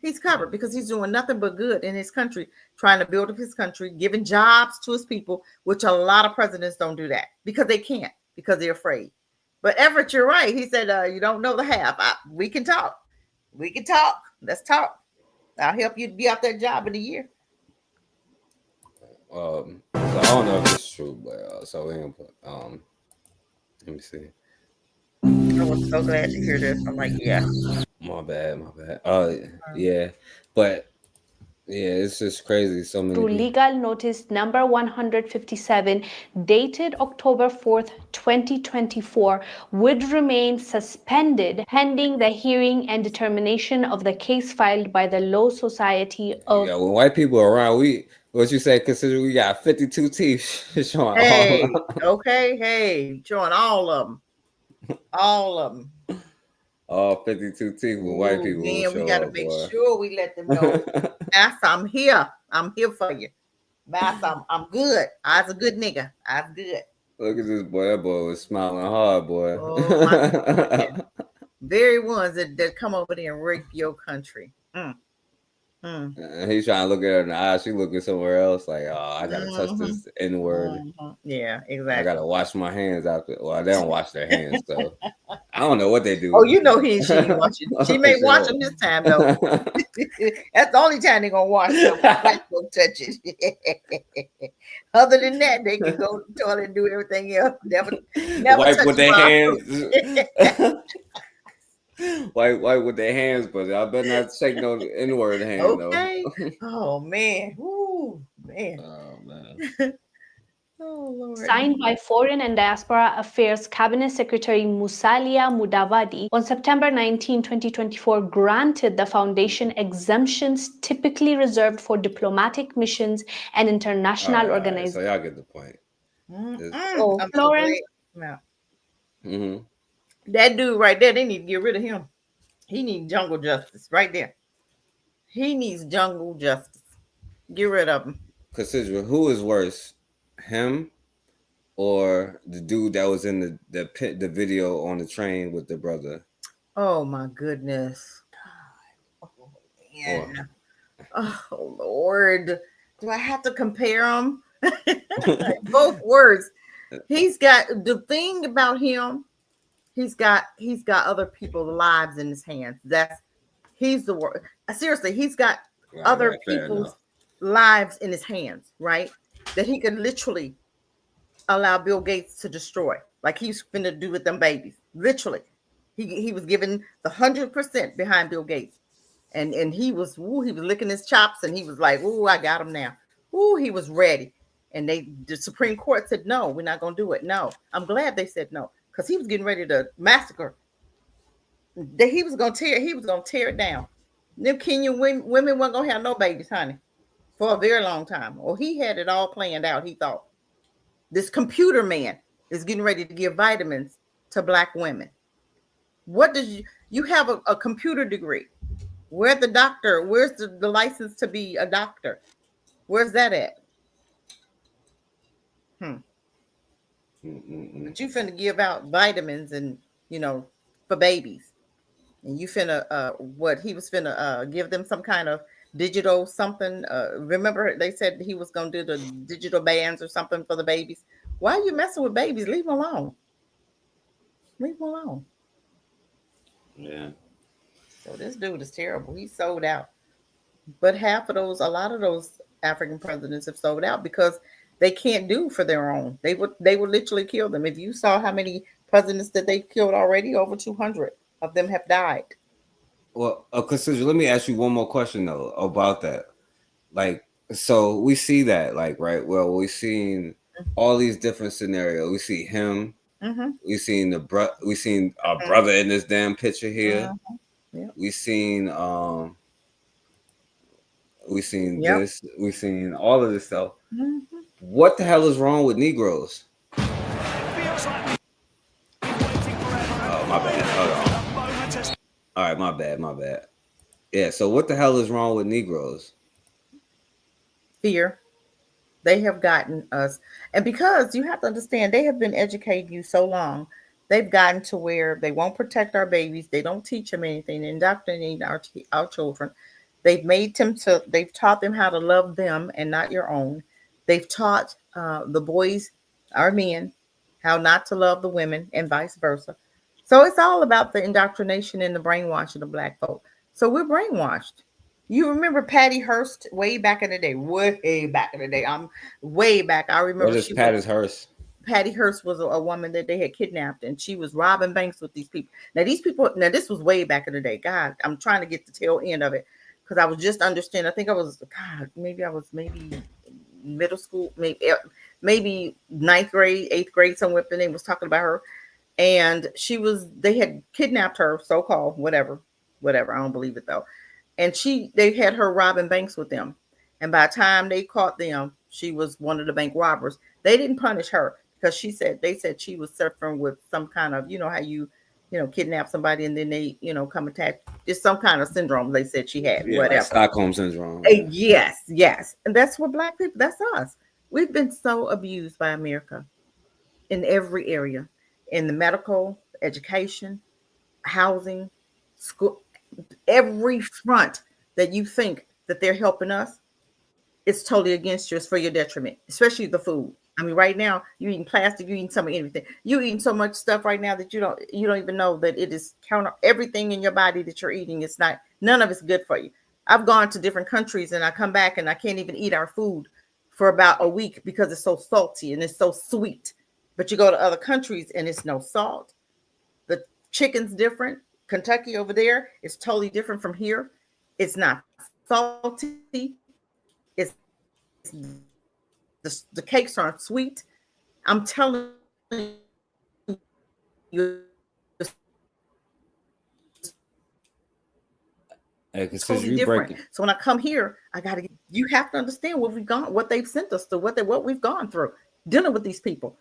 He's covered because he's doing nothing but good in his country, trying to build up his country, giving jobs to his people, which a lot of presidents don't do that because they can't, because they're afraid. But Everett, you're right. He said, you don't know the half. We can talk. We can talk. Let's talk. I'll help you be out that job in a year. So I don't know if it's true, but so we're gonna put let me see. I was so glad to hear this. I'm like, yeah. My bad. Yeah, but yeah, it's just crazy. So many Through legal notice number 157, dated October 4th, 2024, would remain suspended pending the hearing and determination of the case filed by the Law Society of. Yeah, when white people are around, what you say, consider we got 52 teeth showing Hey, all. okay, hey, showing all of them. All of them. All 52 teeth when white people Man, we show got to up, make boy. sure we let them know. I'm here. I'm here for you. Master, I'm good. I's a good nigga. I's good. Look at this boy. That boy was smiling hard, boy. Oh my God. Very ones that come over there and rape your country. And he's trying to look at her in the eye. She looking somewhere else. Like, oh, I gotta touch this N word. Yeah, exactly. I gotta wash my hands after. Well, they don't wash their hands, so I don't know what they do. Oh, you know she ain't watching. She may watch them this time though. That's the only time they're gonna watch them. Don't touch it. Other than that, they can go to the toilet and do everything else. Never Wipe touch with their them. hands. Wipe with their hands, but I better not shake no N-word hand Okay. though. Oh man. Ooh, man. Oh man. Oh Lord. Signed by Foreign and Diaspora Affairs Cabinet Secretary Musalia Mudavadi on September 19, 2024, granted the foundation exemptions typically reserved for diplomatic missions and international organizations. So y'all get the point. So, Florence, That dude right there, they need to get rid of him. He needs jungle justice right there. He needs jungle justice. Get rid of him. Cassidra, who is worse, him or the dude that was in the video on the train with the brother? Oh my goodness. God. Oh, man. Oh Lord. Do I have to compare them? Both words. He's got the thing about him. He's got other people's lives in his hands. He's the word. Seriously, he's got other people's lives in his hands, right? That he could literally allow Bill Gates to destroy, like he's finna do with them babies. Literally, he was given the 100% behind Bill Gates, and he was licking his chops, and he was like, "Ooh, I got him now." Ooh, he was ready, and the Supreme Court said, "No, we're not gonna do it." No, I'm glad they said no, because he was getting ready to massacre. He was gonna tear it down. Them Kenyan women weren't gonna have no babies, honey, for a very long time. Or he had it all planned out. He thought this computer man is getting ready to give vitamins to Black women. What does you have a computer degree? Where's the doctor? Where's the license to be a doctor? Where's that at? But you finna give out vitamins and for babies, and you finna what he was finna give them some kind of digital something. Remember they said he was gonna do the digital bands or something for the babies. Why are you messing with babies? Leave them alone. Leave them alone. Yeah. So this dude is terrible. He sold out. But a lot of those African presidents have sold out because they can't do for their own. They would literally kill them. If you saw how many presidents that they've killed already, over 200 of them have died. Well, Cassidra, let me ask you one more question though about that. Like, so we see that, like, right? Well, we've seen all these different scenarios. We see him. We seen we seen our brother in this damn picture here. We seen this. We seen all of this stuff. What the hell is wrong with Negroes? Oh, my bad. Hold on. All right, my bad. Yeah. So what the hell is wrong with Negroes? Fear. They have gotten us, and because you have to understand, they have been educating you so long, they've gotten to where they won't protect our babies. They don't teach them anything. They indoctrinate our children. They've taught them how to love them and not your own. They've taught the boys, our men, how not to love the women and vice versa. So it's all about the indoctrination and the brainwashing of Black folk. So we're brainwashed. You remember Patty Hearst way back in the day? Way back in the day. I'm way back. I remember. What is Patty Hearst? Patty Hearst was a woman that they had kidnapped, and she was robbing banks with these people. Now this was way back in the day. God, I'm trying to get the tail end of it because I was just understanding. I think I was maybe middle school, maybe ninth grade, 8th grade, somewhere. The name was talking about her, and they had kidnapped her, so-called, whatever. I don't believe it though. And they had her robbing banks with them. And by the time they caught them, she was one of the bank robbers. They didn't punish her because they said she was suffering with some kind of, how you kidnap somebody and then they, come attack It's some kind of syndrome they said she had, Yeah, like whatever. Stockholm syndrome. Yes. And that's what Black people, that's us. We've been so abused by America in every area, in the medical, education, housing, school, every front that you think that they're helping us, it's totally against you. It's for your detriment, especially the food. I mean, right now you're eating plastic, you're eating some of everything. You're eating so much stuff right now that you don't even know that it is counter everything in your body that you're eating. It's not, none of it's good for you. I've gone to different countries and I come back and I can't even eat our food for about a week because it's so salty and it's so sweet. But you go to other countries and it's no salt. The chicken's different. Kentucky over there is totally different from here. It's not salty. It's the cakes aren't sweet. I'm telling you, it's totally different. So when I come here, you have to understand what we've gone, what they've sent us to, what we've gone through dealing with these people.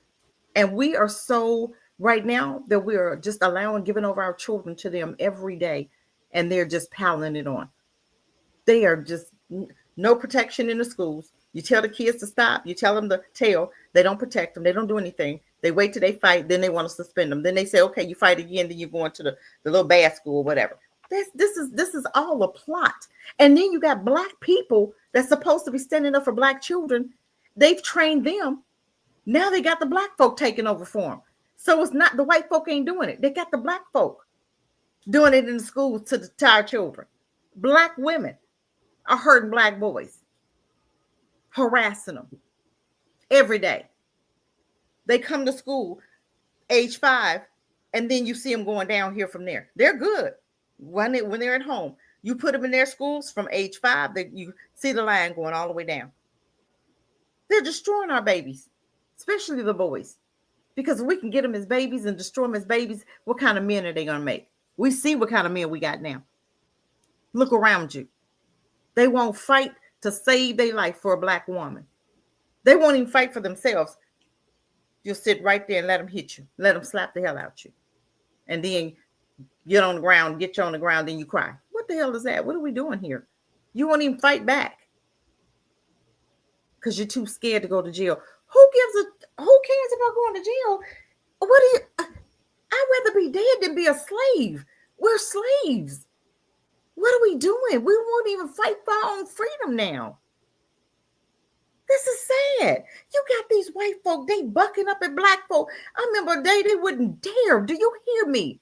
And we are so right now that we are just giving over our children to them every day, and they're just piling it on. They are just no protection in the schools. You tell the kids to stop. You tell them to tell. They don't protect them. They don't do anything. They wait till they fight. Then they want to suspend them. Then they say, okay, you fight again. Then you go into the little bad school or whatever. This is all a plot. And then you got Black people that's supposed to be standing up for Black children. They've trained them. Now they got the Black folk taking over for them. So it's not the white folk ain't doing it. They got the Black folk doing it in the schools to our children. Black women are hurting Black boys, harassing them every day. They come to school age 5, and then you see them going down here from there. They're good when they're at home. You put them in their schools from age 5, that you see the line going all the way down. They're destroying our babies, especially the boys, because if we can get them as babies and destroy them as babies, what kind of men are they going to make? We see what kind of men we got now. Look around you. They won't fight to save their life for a Black woman. They won't even fight for themselves. You'll sit right there and let them hit you. Let them slap the hell out you. And then get on the ground, get you on the ground, then you cry. What the hell is that? What are we doing here? You won't even fight back because you're too scared to go to jail. Who cares about going to jail? I'd rather be dead than be a slave. We're slaves. What are we doing? We won't even fight for our own freedom now. This is sad. You got these white folk, they bucking up at Black folk. I remember a day they wouldn't dare. Do you hear me?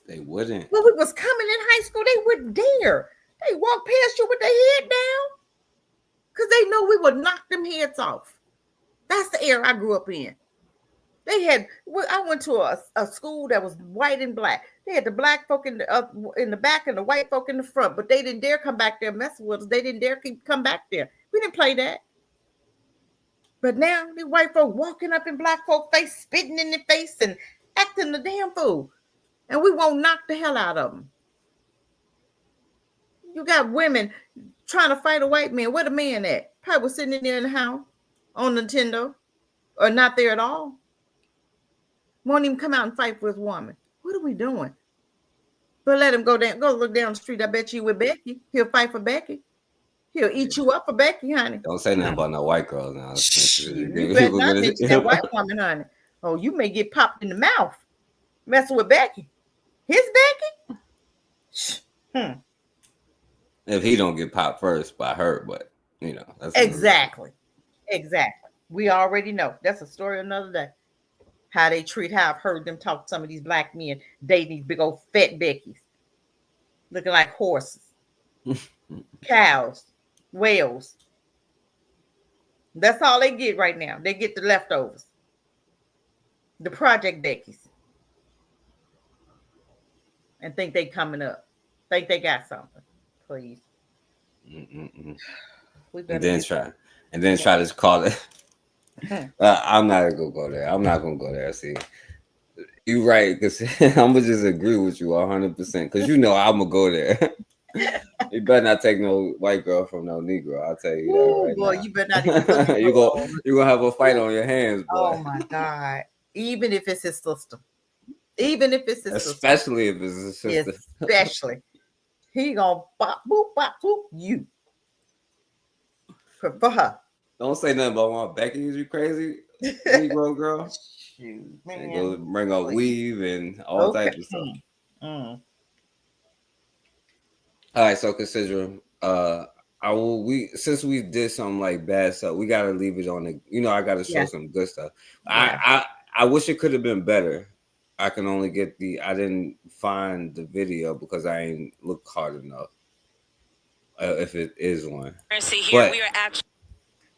They wouldn't. When we was coming in high school, they wouldn't dare. They walk past you with their head down because they know we would knock them heads off. That's the era I grew up in. I went to a school that was white and Black. They had the Black folk in the back and the white folk in the front, but they didn't dare come back there messing with us. They didn't dare come back there. We didn't play that. But now the white folk walking up in Black folk face, spitting in their face and acting the damn fool. And we won't knock the hell out of them. You got women trying to fight a white man. Where the man at? Probably was sitting in there in the house on Nintendo or not there at all. Won't even come out and fight for his woman. What are we doing? But let him go look down the street. I bet you with Becky. He'll fight for Becky. He'll eat you up for Becky, honey. Don't say nothing about no white girls now. You better not mention that white woman, honey. Oh, you may get popped in the mouth messing with Becky. His Becky? If he don't get popped first by her, but that's exactly. We already know. That's a story another day. How they treat, how I've heard them talk to some of these Black men dating these big old fat Beckys, looking like horses, cows, whales. That's all they get right now. They get the leftovers. The Project Beckys. And think they coming up. Think they got something. Please. And then try to call it. I'm not gonna go there. I'm not gonna go there. See, you're right. Because I'm gonna just agree with you 100%. Because I'm gonna go there. You better not take no white girl from no Negro. I'll tell you that right boy, now. you better not even you're gonna have a fight on your hands, boy. Oh my God. Even if it's his sister. Even if it's his Especially if it's his sister. Especially. He gonna bop boop you for her. Don't say nothing about my Becky. Is you crazy, Negro girl? Shoot, And man. go bring up weave and all types of stuff. All right, so consider since we did some like bad stuff, we gotta leave it on the. I gotta show some good stuff. I wish it could have been better. I can only get I didn't find the video because I ain't looked hard enough. If it is one, but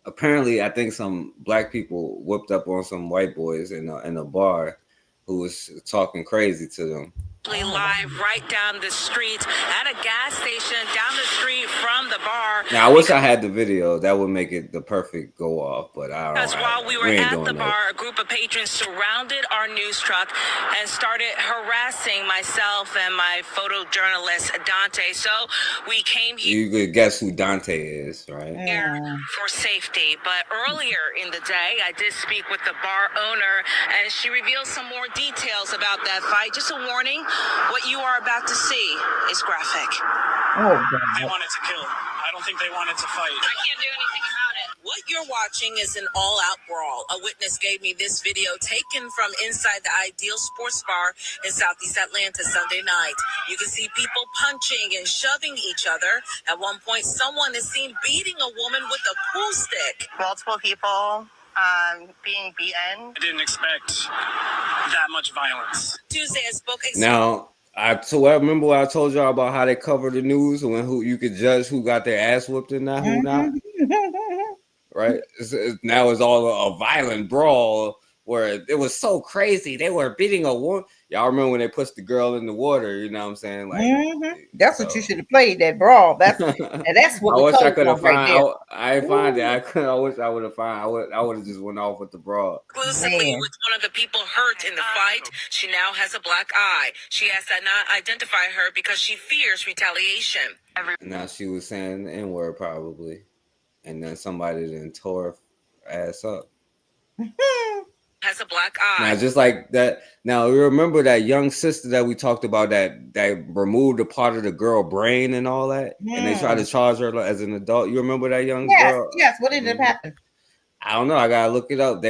apparently, I think some black people whipped up on some white boys in a bar who was talking crazy to them. Live right down the street at a gas station down the street from the bar. Now, I wish I had the video. That would make it the perfect go off, but I don't. Because while we were at the bar, a group of patrons surrounded our news truck and started harassing myself and my photojournalist Dante. So we came here. You could guess who Dante is, right? For safety. But earlier in the day, I did speak with the bar owner, and she revealed some more details about that fight. Just a warning, what you are about to see is graphic. Oh, they wanted to kill. I don't think they wanted to fight. I can't do anything about it. What you're watching is an all-out brawl. A witness gave me this video taken from inside the Ideal Sports Bar in Southeast Atlanta Sunday night. You can see people punching and shoving each other. At one point, someone is seen beating a woman with a pool stick. Multiple people being beaten. I didn't expect that much violence. Tuesday, I spoke. Now, I remember what I told y'all about how they cover the news and who you could judge who got their ass whooped and not who not. Right? Now it's all a violent brawl where it was so crazy. They were beating a woman. Y'all remember when they pushed the girl in the water? You know what I'm saying? Like that's what you should have played, that brawl. That's what I wish I could have right found. I find it. I wish I would have found. I would have just went off with the brawl. Exclusively with one of the people hurt in the fight. She now has a black eye. She asked that not identify her because she fears retaliation. Now she was saying the N-word probably, and then somebody then tore her ass up. Has a black eye. Now, just like that. Now, you remember that young sister that we talked about that removed a part of the girl brain and all that, and they tried to charge her as an adult. You remember that young girl? Yes. What ended up happening? I don't know. I gotta look it up.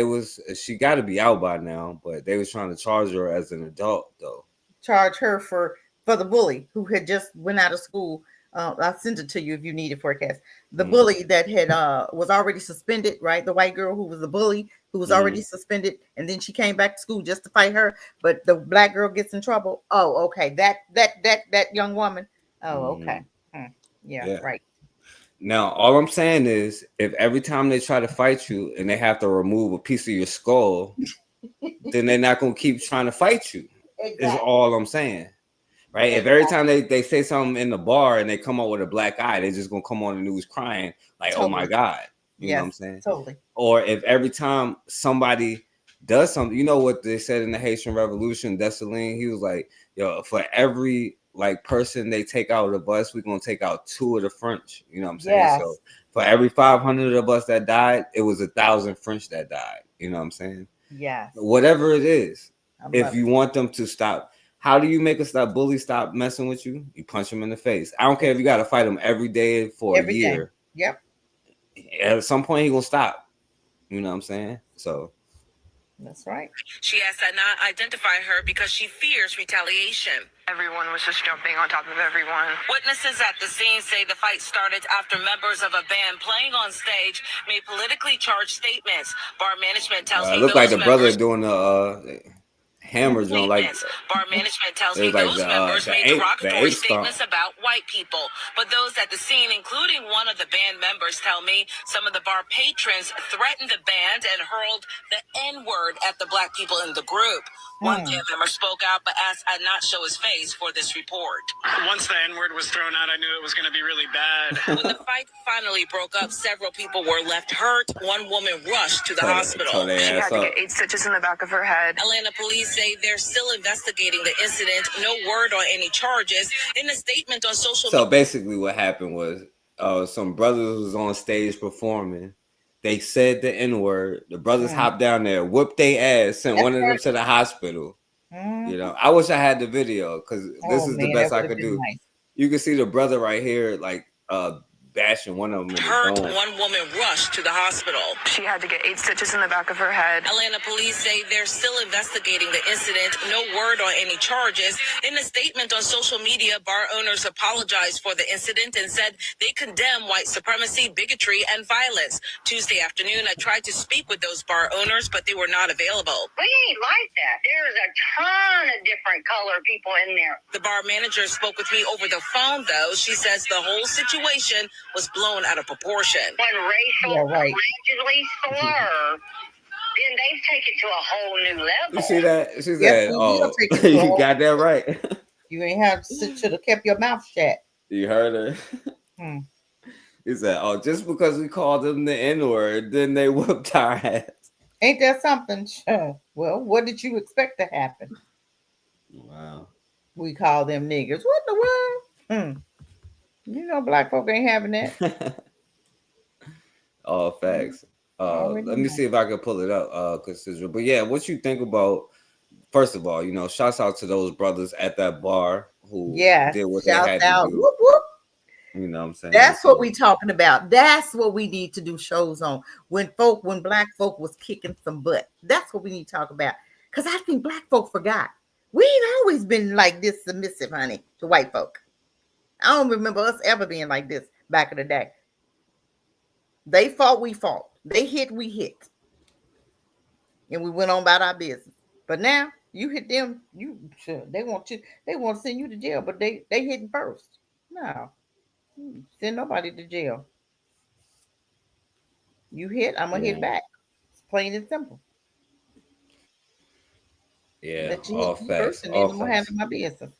She got to be out by now, but they was trying to charge her as an adult though. Charge her for the bully who had just went out of school. I'll send it to you if you need it, forecast. The bully that had was already suspended, right? The white girl who was the bully who was already suspended, and then she came back to school just to fight her, but the black girl gets in trouble. Oh, okay. That young woman. Oh, okay. Yeah, right. Now, all I'm saying is, if every time they try to fight you and they have to remove a piece of your skull, then they're not gonna keep trying to fight you. Exactly. Is all I'm saying. Right. If every time they say something in the bar and they come out with a black eye, they're just gonna come on the news crying like, "Oh my God," you know what I'm saying? Totally. Or if every time somebody does something, you know what they said in the Haitian Revolution, Dessalines, he was like, "Yo, for every person they take out of the bus, we're gonna take out 2 of the French." You know what I'm saying? Yes. So for every 500 of us that died, it was 1,000 French that died. You know what I'm saying? Yeah. Whatever it is, if you want them to stop. How do you make a bully stop messing with you? You punch him in the face. I don't care if you got to fight him every day for a year. Yep. At some point, he gonna stop. You know what I'm saying? So. That's right. She asked that not identify her because she fears retaliation. Everyone was just jumping on top of everyone. Witnesses at the scene say the fight started after members of a band playing on stage made politically charged statements. Bar management tells me look like the brother doing the hammer joint, like bar management tells me those members made derogatory statements about white people. But those at the scene, including one of the band members, tell me some of the bar patrons threatened the band and hurled the N-word at the black people in the group. One band member spoke out but asked I not show his face for this report. Once the N-word was thrown out, I knew it was going to be really bad. When the fight finally broke up, several people were left hurt. One woman rushed to the hospital. She had to get 8 stitches in the back of her head. Atlanta police say they're still investigating the incident. No word on any charges. In a statement on social media. So basically what happened was some brothers was on stage performing. They said the N-word. The brothers hopped down there, whipped their ass, sent one of them to the hospital. You know, I wish I had the video because this is the best I could do. Nice. You can see the brother right here, like bashing one of them in the Hurt, dome. one woman rushed to the hospital. She had to get 8 stitches in the back of her head. Atlanta police say they're still investigating the incident. No word on any charges. In a statement on social media, bar owners apologized for the incident and said they condemn white supremacy, bigotry, and violence. Tuesday afternoon, I tried to speak with those bar owners, but they were not available. We ain't like that. There's a ton of different color people in there. The bar manager spoke with me over the phone, though. She says the whole situation was blown out of proportion. When racial allegedly slur, then they take it to a whole new level. You see that? She Yes, said, we "Oh, will take it to a you whole- got that right." You ain't have to should have kept your mouth shut. You heard her. He said, "Oh, just because we called them the N-word, then they whooped our ass." Ain't that something? Well, what did you expect to happen? Wow. We call them niggers. What in the world? You know, black folk ain't having that. All facts. Let me see if I can pull it up, Cassidra. But yeah, what you think about? First of all, you know, shouts out to those brothers at that bar who did what they had to do. Whoop, whoop. You know what I'm saying? That's what we talking about. That's what we need to do shows on. When black folk was kicking some butt. That's what we need to talk about. Because I think black folk forgot. We ain't always been like this submissive, honey, to white folk. I don't remember us ever being like this back in the day. They fought, we fought. They hit, we hit. And we went on about our business. But now you hit them, they want to send you to jail, but they hitting first. No. Send nobody to jail. You hit, I'm gonna hit back. It's plain and simple. Yeah, Let you all hit me facts. first, and then I'm gonna handle my business.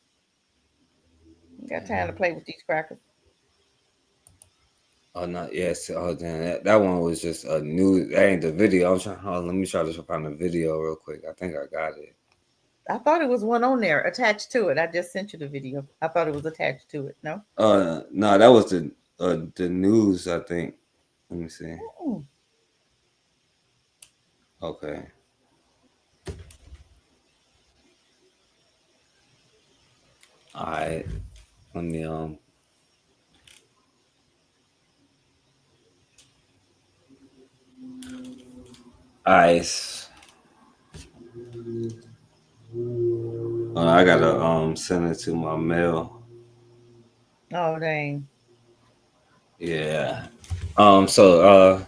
You got time to play with these crackers. Oh no, yes. Oh damn, that one was just a new. That ain't the video. I'm trying. Hold on, let me try to find the video real quick. I think I got it. I thought it was one on there attached to it. I just sent you the video. I thought it was attached to it. No. No, that was the news. I think. Let me see. Okay. All right. Let me All right. I gotta send it to my mail. Oh dang. Yeah. So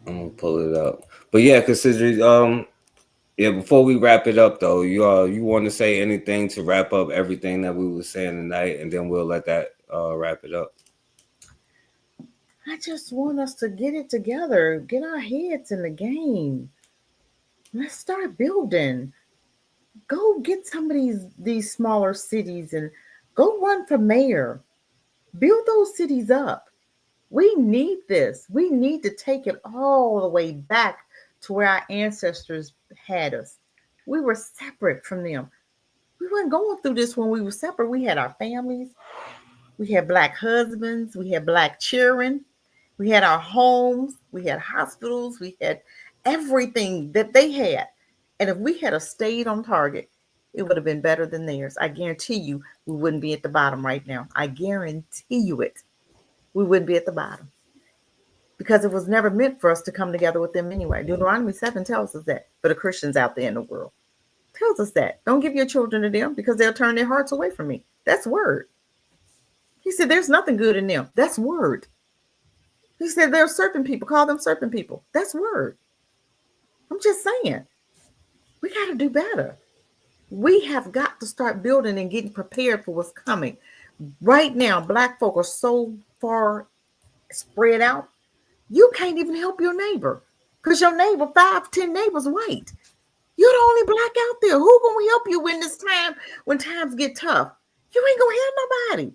I'm gonna pull it up. But yeah, consider yeah, before we wrap it up though, you want to say anything to wrap up everything that we were saying tonight, and then we'll let that wrap it up. I just want us to get it together, get our heads in the game. Let's start building. Go get some of these smaller cities and go run for mayor. Build those cities up. We need this. We need to take it all the way back to where our ancestors had us. We were separate from them. We weren't going through this when we were separate. We had our families. We had black husbands. We had black children. We had our homes. We had hospitals. We had everything that they had. And if we had stayed on target, it would have been better than theirs. I guarantee you we wouldn't be at the bottom right now. I guarantee you it. We wouldn't be at the bottom. Because it was never meant for us to come together with them anyway. Deuteronomy 7 tells us that. For the Christians out there in the world. Tells us that. Don't give your children to them because they'll turn their hearts away from me. That's word. He said there's nothing good in them. That's word. He said they're serpent people. Call them serpent people. That's word. I'm just saying. We got to do better. We have got to start building and getting prepared for what's coming. Right now, black folk are so far spread out. You can't even help your neighbor because your neighbor, 5, 10 neighbors white. You're the only black out there. Who gonna help you when times get tough? You ain't gonna help nobody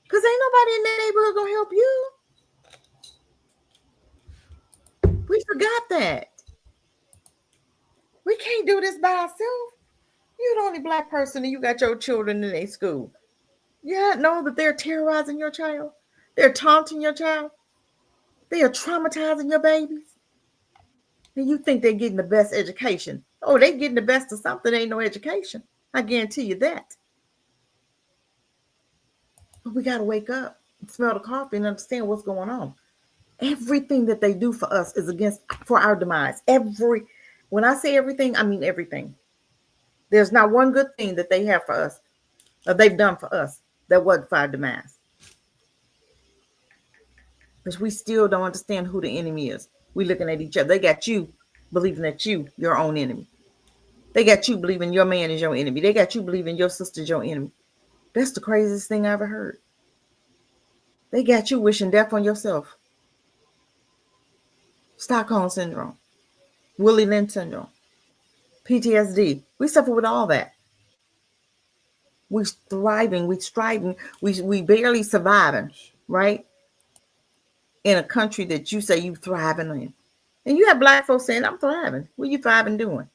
because ain't nobody in that neighborhood gonna help you. We forgot that. We can't do this by ourselves. You're the only black person and you got your children in a school. Yeah, know that they're terrorizing your child. They're taunting your child. They are traumatizing your babies. And you think they're getting the best education. Oh, they getting the best of something. Ain't no education. I guarantee you that. But we got to wake up, smell the coffee, and understand what's going on. Everything that they do for us is for our demise. When I say everything, I mean everything. There's not one good thing that they have for us, or they've done for us, that wasn't for our demise. Because we still don't understand who the enemy is. We looking at each other. They got you believing that your own enemy. They got you believing your man is your enemy. They got you believing your sister's your enemy. That's the craziest thing I ever heard. They got you wishing death on yourself. Stockholm syndrome, Willie Lynch syndrome, PTSD. We suffer with all that. We thriving, we striving, we barely surviving, right? In a country that you say you thriving in. And you have black folks saying, I'm thriving. What you thriving doing?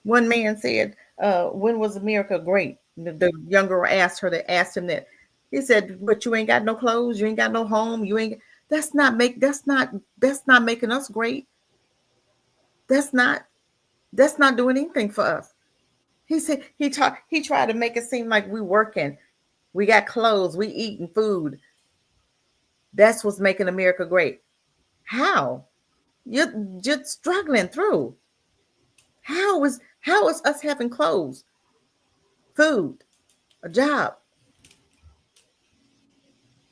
One man said, when was America great? The young girl asked him that. He said, but you ain't got no clothes, you ain't got no home, that's not making us great. That's not doing anything for us. He said he tried to make it seem like we working, we got clothes, we eating food. That's what's making America great. How? You're just struggling through. How is us having clothes, food, a job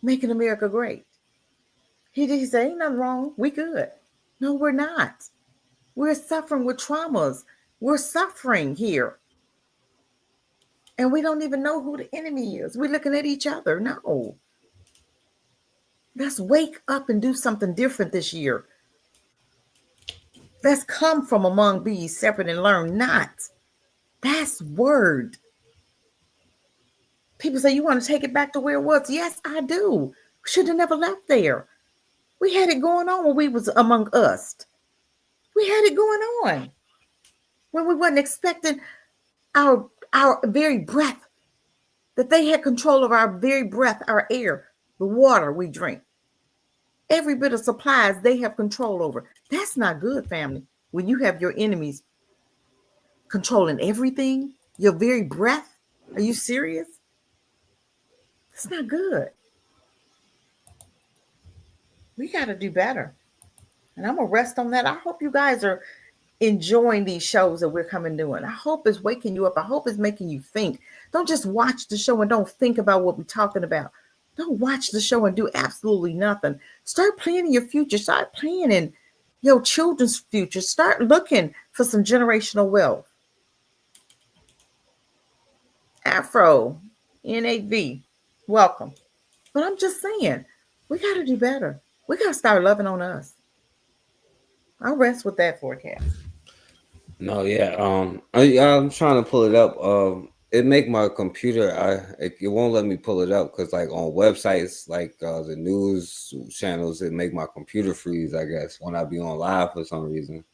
making America great? He said, ain't nothing wrong. We good. No, we're not. We're suffering with traumas. We're suffering here. And we don't even know who the enemy is. We're looking at each other. No. Let's wake up and do something different this year. Let's come from among bees, separate and learn not. That's word. People say, you want to take it back to where it was? Yes, I do. Should have never left there. We had it going on when we was among us. We had it going on when we wasn't expecting our very breath, that they had control of our very breath, our air, the water we drink. Every bit of supplies they have control over. That's not good, family. When you have your enemies controlling everything, your very breath. Are you serious? It's not good. We got to do better. And I'm going to rest on that. I hope you guys are enjoying these shows that we're coming doing. I hope it's waking you up. I hope it's making you think. Don't just watch the show and don't think about what we're talking about. Don't watch the show and do absolutely nothing. Start planning your future. Start planning your children's future. Start looking for some generational wealth. Afro, NAV, welcome. But I'm just saying, we got to do better. We got to start loving on us. I'll rest with that forecast. No, yeah. I'm trying to pull it up. It make my computer. It won't let me pull it up because like on websites like the news channels, it make my computer freeze. I guess when I be on live for some reason.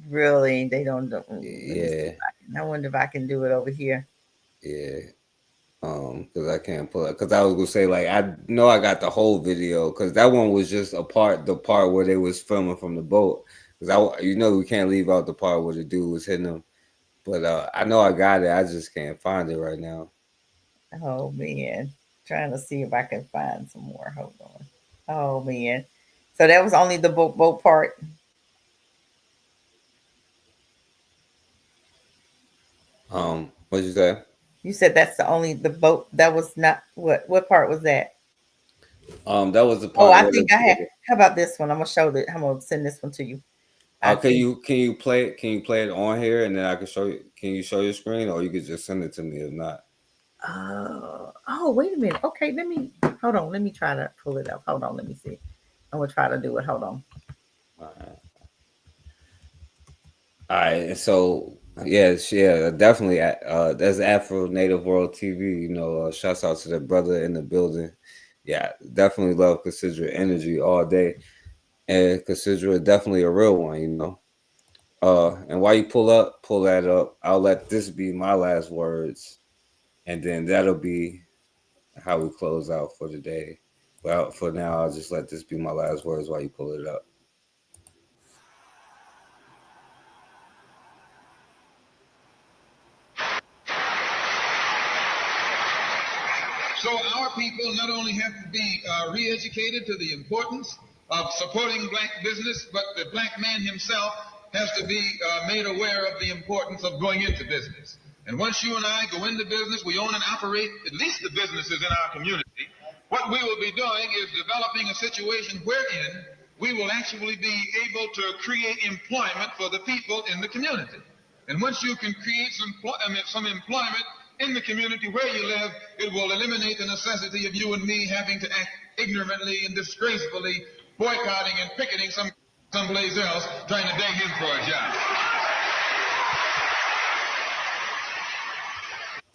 Really, they don't. Yeah. I wonder if I can do it over here. Yeah. Because I can't pull it. Because I was gonna say like I know I got the whole video because that one was just the part where they was filming from the boat. Because we can't leave out the part where the dude was hitting them. But I know I got it. I just can't find it right now. Oh man, trying to see if I can find some more. Hold on. Oh man, so that was only the boat part. What'd you say? You said that's the boat. That was not what part was that? That was the Oh, part. I think I have. How about this one? I'm gonna send this one to you. Can you play it on here and then I can show you? Can you show your screen or you could just send it to me if not? Oh, wait a minute. Okay, hold on. Let me try to pull it up. Hold on. Let me see. I'm gonna try to do it. Hold on. All right. So yeah, definitely. That's Afro Native World TV. Shouts out to the brother in the building. Yeah, definitely love Cassidra energy all day, and Cassidra definitely a real one. And while you pull that up, I'll let this be my last words, and then that'll be how we close out for the day. Well, for now, I'll just let this be my last words while you pull it up. So our people not only have to be re-educated to the importance of supporting black business, but the black man himself has to be made aware of the importance of going into business. And once you and I go into business, we own and operate at least the businesses in our community. What we will be doing is developing a situation wherein we will actually be able to create employment for the people in the community. And once you can create some employment in the community where you live, it will eliminate the necessity of you and me having to act ignorantly and disgracefully boycotting and picketing someplace else trying to beg him for a job.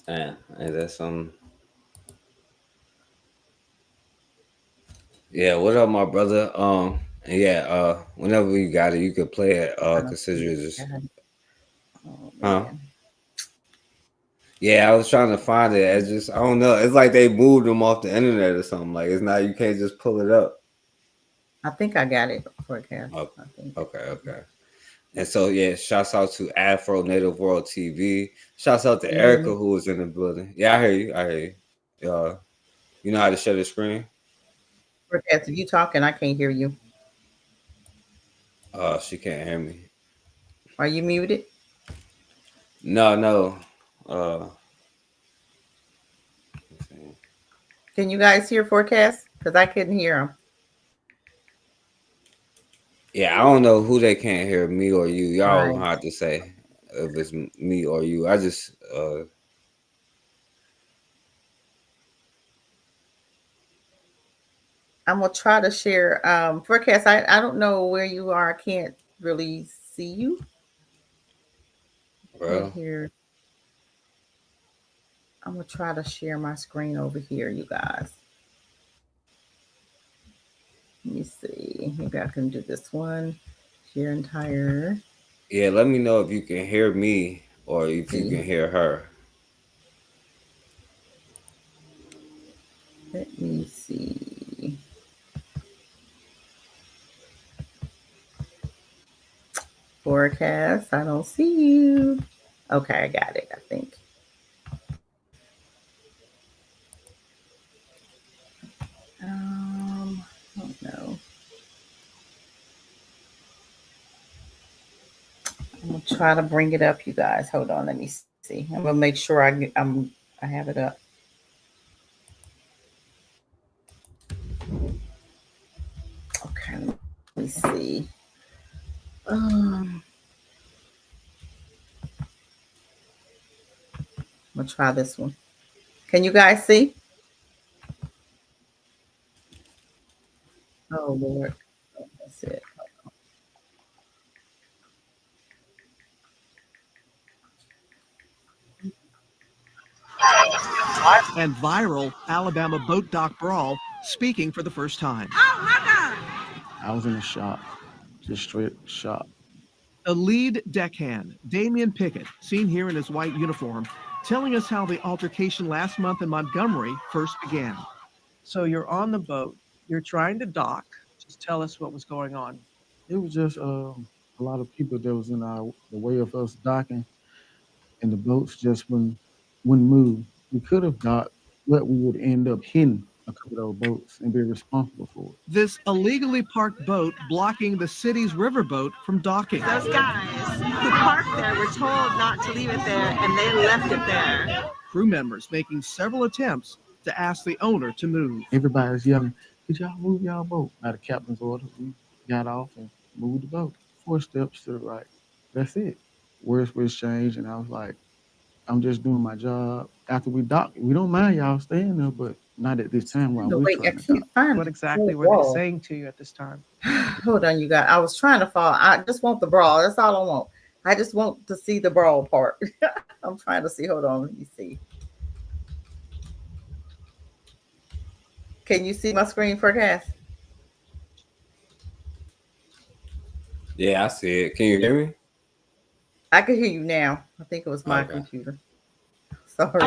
And that's yeah, what up, my brother? Yeah, whenever you got it, you could play it. Consider just Yeah, I was trying to find it. It's just I don't know. It's like they moved them off the internet or something. Like it's not you can't just pull it up. I think I got it forecast. Okay. And so yeah, shouts out to Afro Native World TV. Shouts out to Can you hear Erica me? who was in the building. Yeah, I hear you. You know how to share the screen? Forecast, if you talking, I can't hear you. She can't hear me. Are you muted? No. Can you guys hear forecast? Because I couldn't hear him. Yeah, I don't know who they can't hear, me or you. Y'all Right. don't have to say if it's me or you. I just I'm gonna try to share forecast. I don't know where you are. I can't really see you. Well, here. I'm gonna try to share my screen over here, you guys. Let me see. Maybe I can do this one. Share entire. yeah, let me know if you can hear me or if you can hear her. Let me see. Forecast. I don't see you. Okay, I got it, I think. Oh no. I'm gonna try to bring it up, you guys. Hold on, let me see. I'm gonna make sure I have it up. Okay, let me see. I'm gonna try this one. Can you guys see? Oh Lord, that's it. And viral Alabama boat dock brawl speaking for the first time. Oh my God! I was in a shop, just straight shop. A lead deckhand, Damian Pickett, seen here in his white uniform, telling us how the altercation last month in Montgomery first began. So you're on the boat, you're trying to dock. Just tell us what was going on. It was just a lot of people that was in the way of us docking, and the boats just wouldn't move. We could have docked, but we would end up hitting a couple of those boats and be responsible for it. This illegally parked boat blocking the city's riverboat from docking. Those guys who parked there were told not to leave it there, and they left it there. Crew members making several attempts to ask the owner to move. Everybody's yelling, "Could y'all move y'all boat?" By the captain's order, we got off and moved the boat. 4 steps to the right. That's it. Words were exchanged, and I was like, I'm just doing my job. After we dock, we don't mind y'all staying there, but not at this time while we're trying to dock. What exactly were they saying to you at this time? Hold on, you guys. I was trying to follow. I just want the brawl. That's all I want. I just want to see the brawl part. I'm trying to see. Hold on. Let me see. Can you see my screen forecast? Yeah, I see it. Can you hear me? I can hear you now. I think it was my computer. Sorry.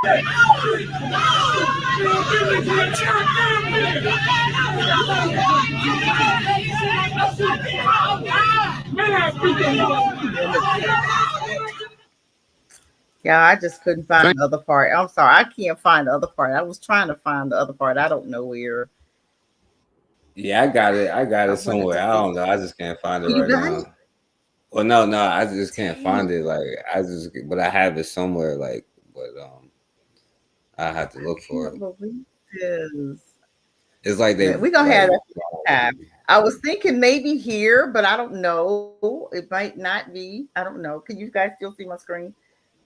Yeah, I just couldn't find the other part. I'm sorry, I can't find the other part. I was trying to find the other part. I don't know where. Yeah, I got it. I got I it wanted somewhere. to I see. don't know. I just can't find it You right got now. it? Well, no, I just can't Damn. find it. Like but I have it somewhere. Like, but I have to look for it. Can't believe this. It's like Yeah, they we're gonna like. have that time. I was thinking maybe here, but I don't know. It might not be. I don't know. Can you guys still see my screen?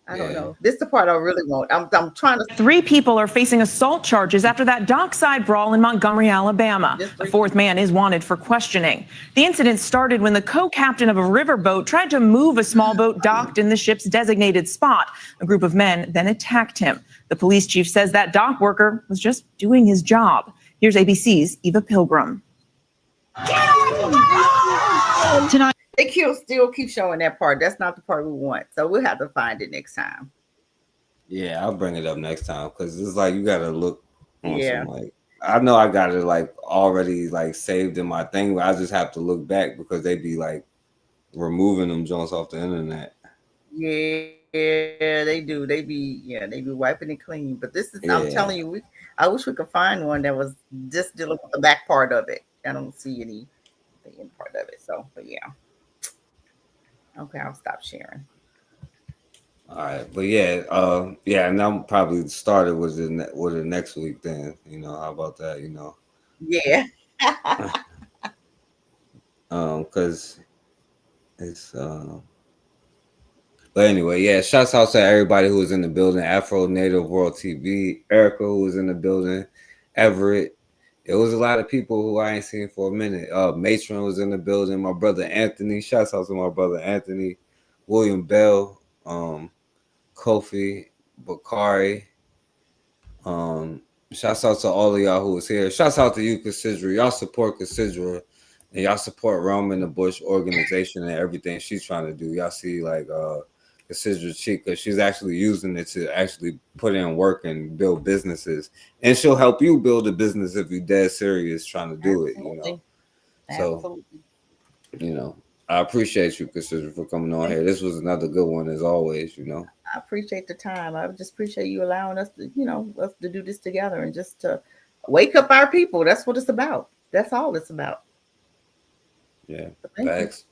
I don't know. This is the part I really want. I'm trying to. 3 people are facing assault charges after that dockside brawl in Montgomery, Alabama. A 4th man is wanted for questioning. The incident started when the co-captain of a riverboat tried to move a small boat docked in the ship's designated spot. A group of men then attacked him. The police chief says that dock worker was just doing his job. Here's ABC's Eva Pilgrim. Tonight. They still keep showing that part. That's not the part we want. So we'll have to find it next time. Yeah, I'll bring it up next time because it's like you gotta look on Yeah. some like I know I got it like already like saved in my thing, but I just have to look back because they be like removing them joints off the internet. Yeah, they do. They be wiping it clean. But this is I'm telling you, I wish we could find one that was just dealing with the back part of it. I don't see any the end part of it. So, but yeah. Okay, I'll stop sharing. All right, but yeah, and I'm probably started with it next week. Then how about that? Yeah. Because it's But anyway, yeah, shouts out to everybody who was in the building. Afro Native World TV, Erica who was in the building, Everett. It was a lot of people who I ain't seen for a minute. Matron was in the building. My brother Anthony. Shouts out to my brother Anthony, William Bell, Kofi, Bakari. Shouts out to all of y'all who was here. Shouts out to you, Cassidra. Y'all support Cassidra, and y'all support Realm in the Bush organization and everything she's trying to do. Y'all see like CassidraCheek, because she's actually using it to actually put in work and build businesses, and she'll help you build a business if you're dead serious trying to do it. So I appreciate you, Cassidra, for coming on here. This was another good one as always. I appreciate the time. I just appreciate you allowing us to, us to do this together and just to wake up our people. That's what it's about. That's all it's about. Yeah, thanks.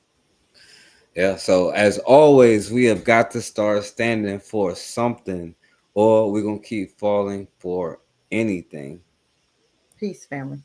Yeah, so as always, we have got to start standing for something, or we're going to keep falling for anything. Peace, family.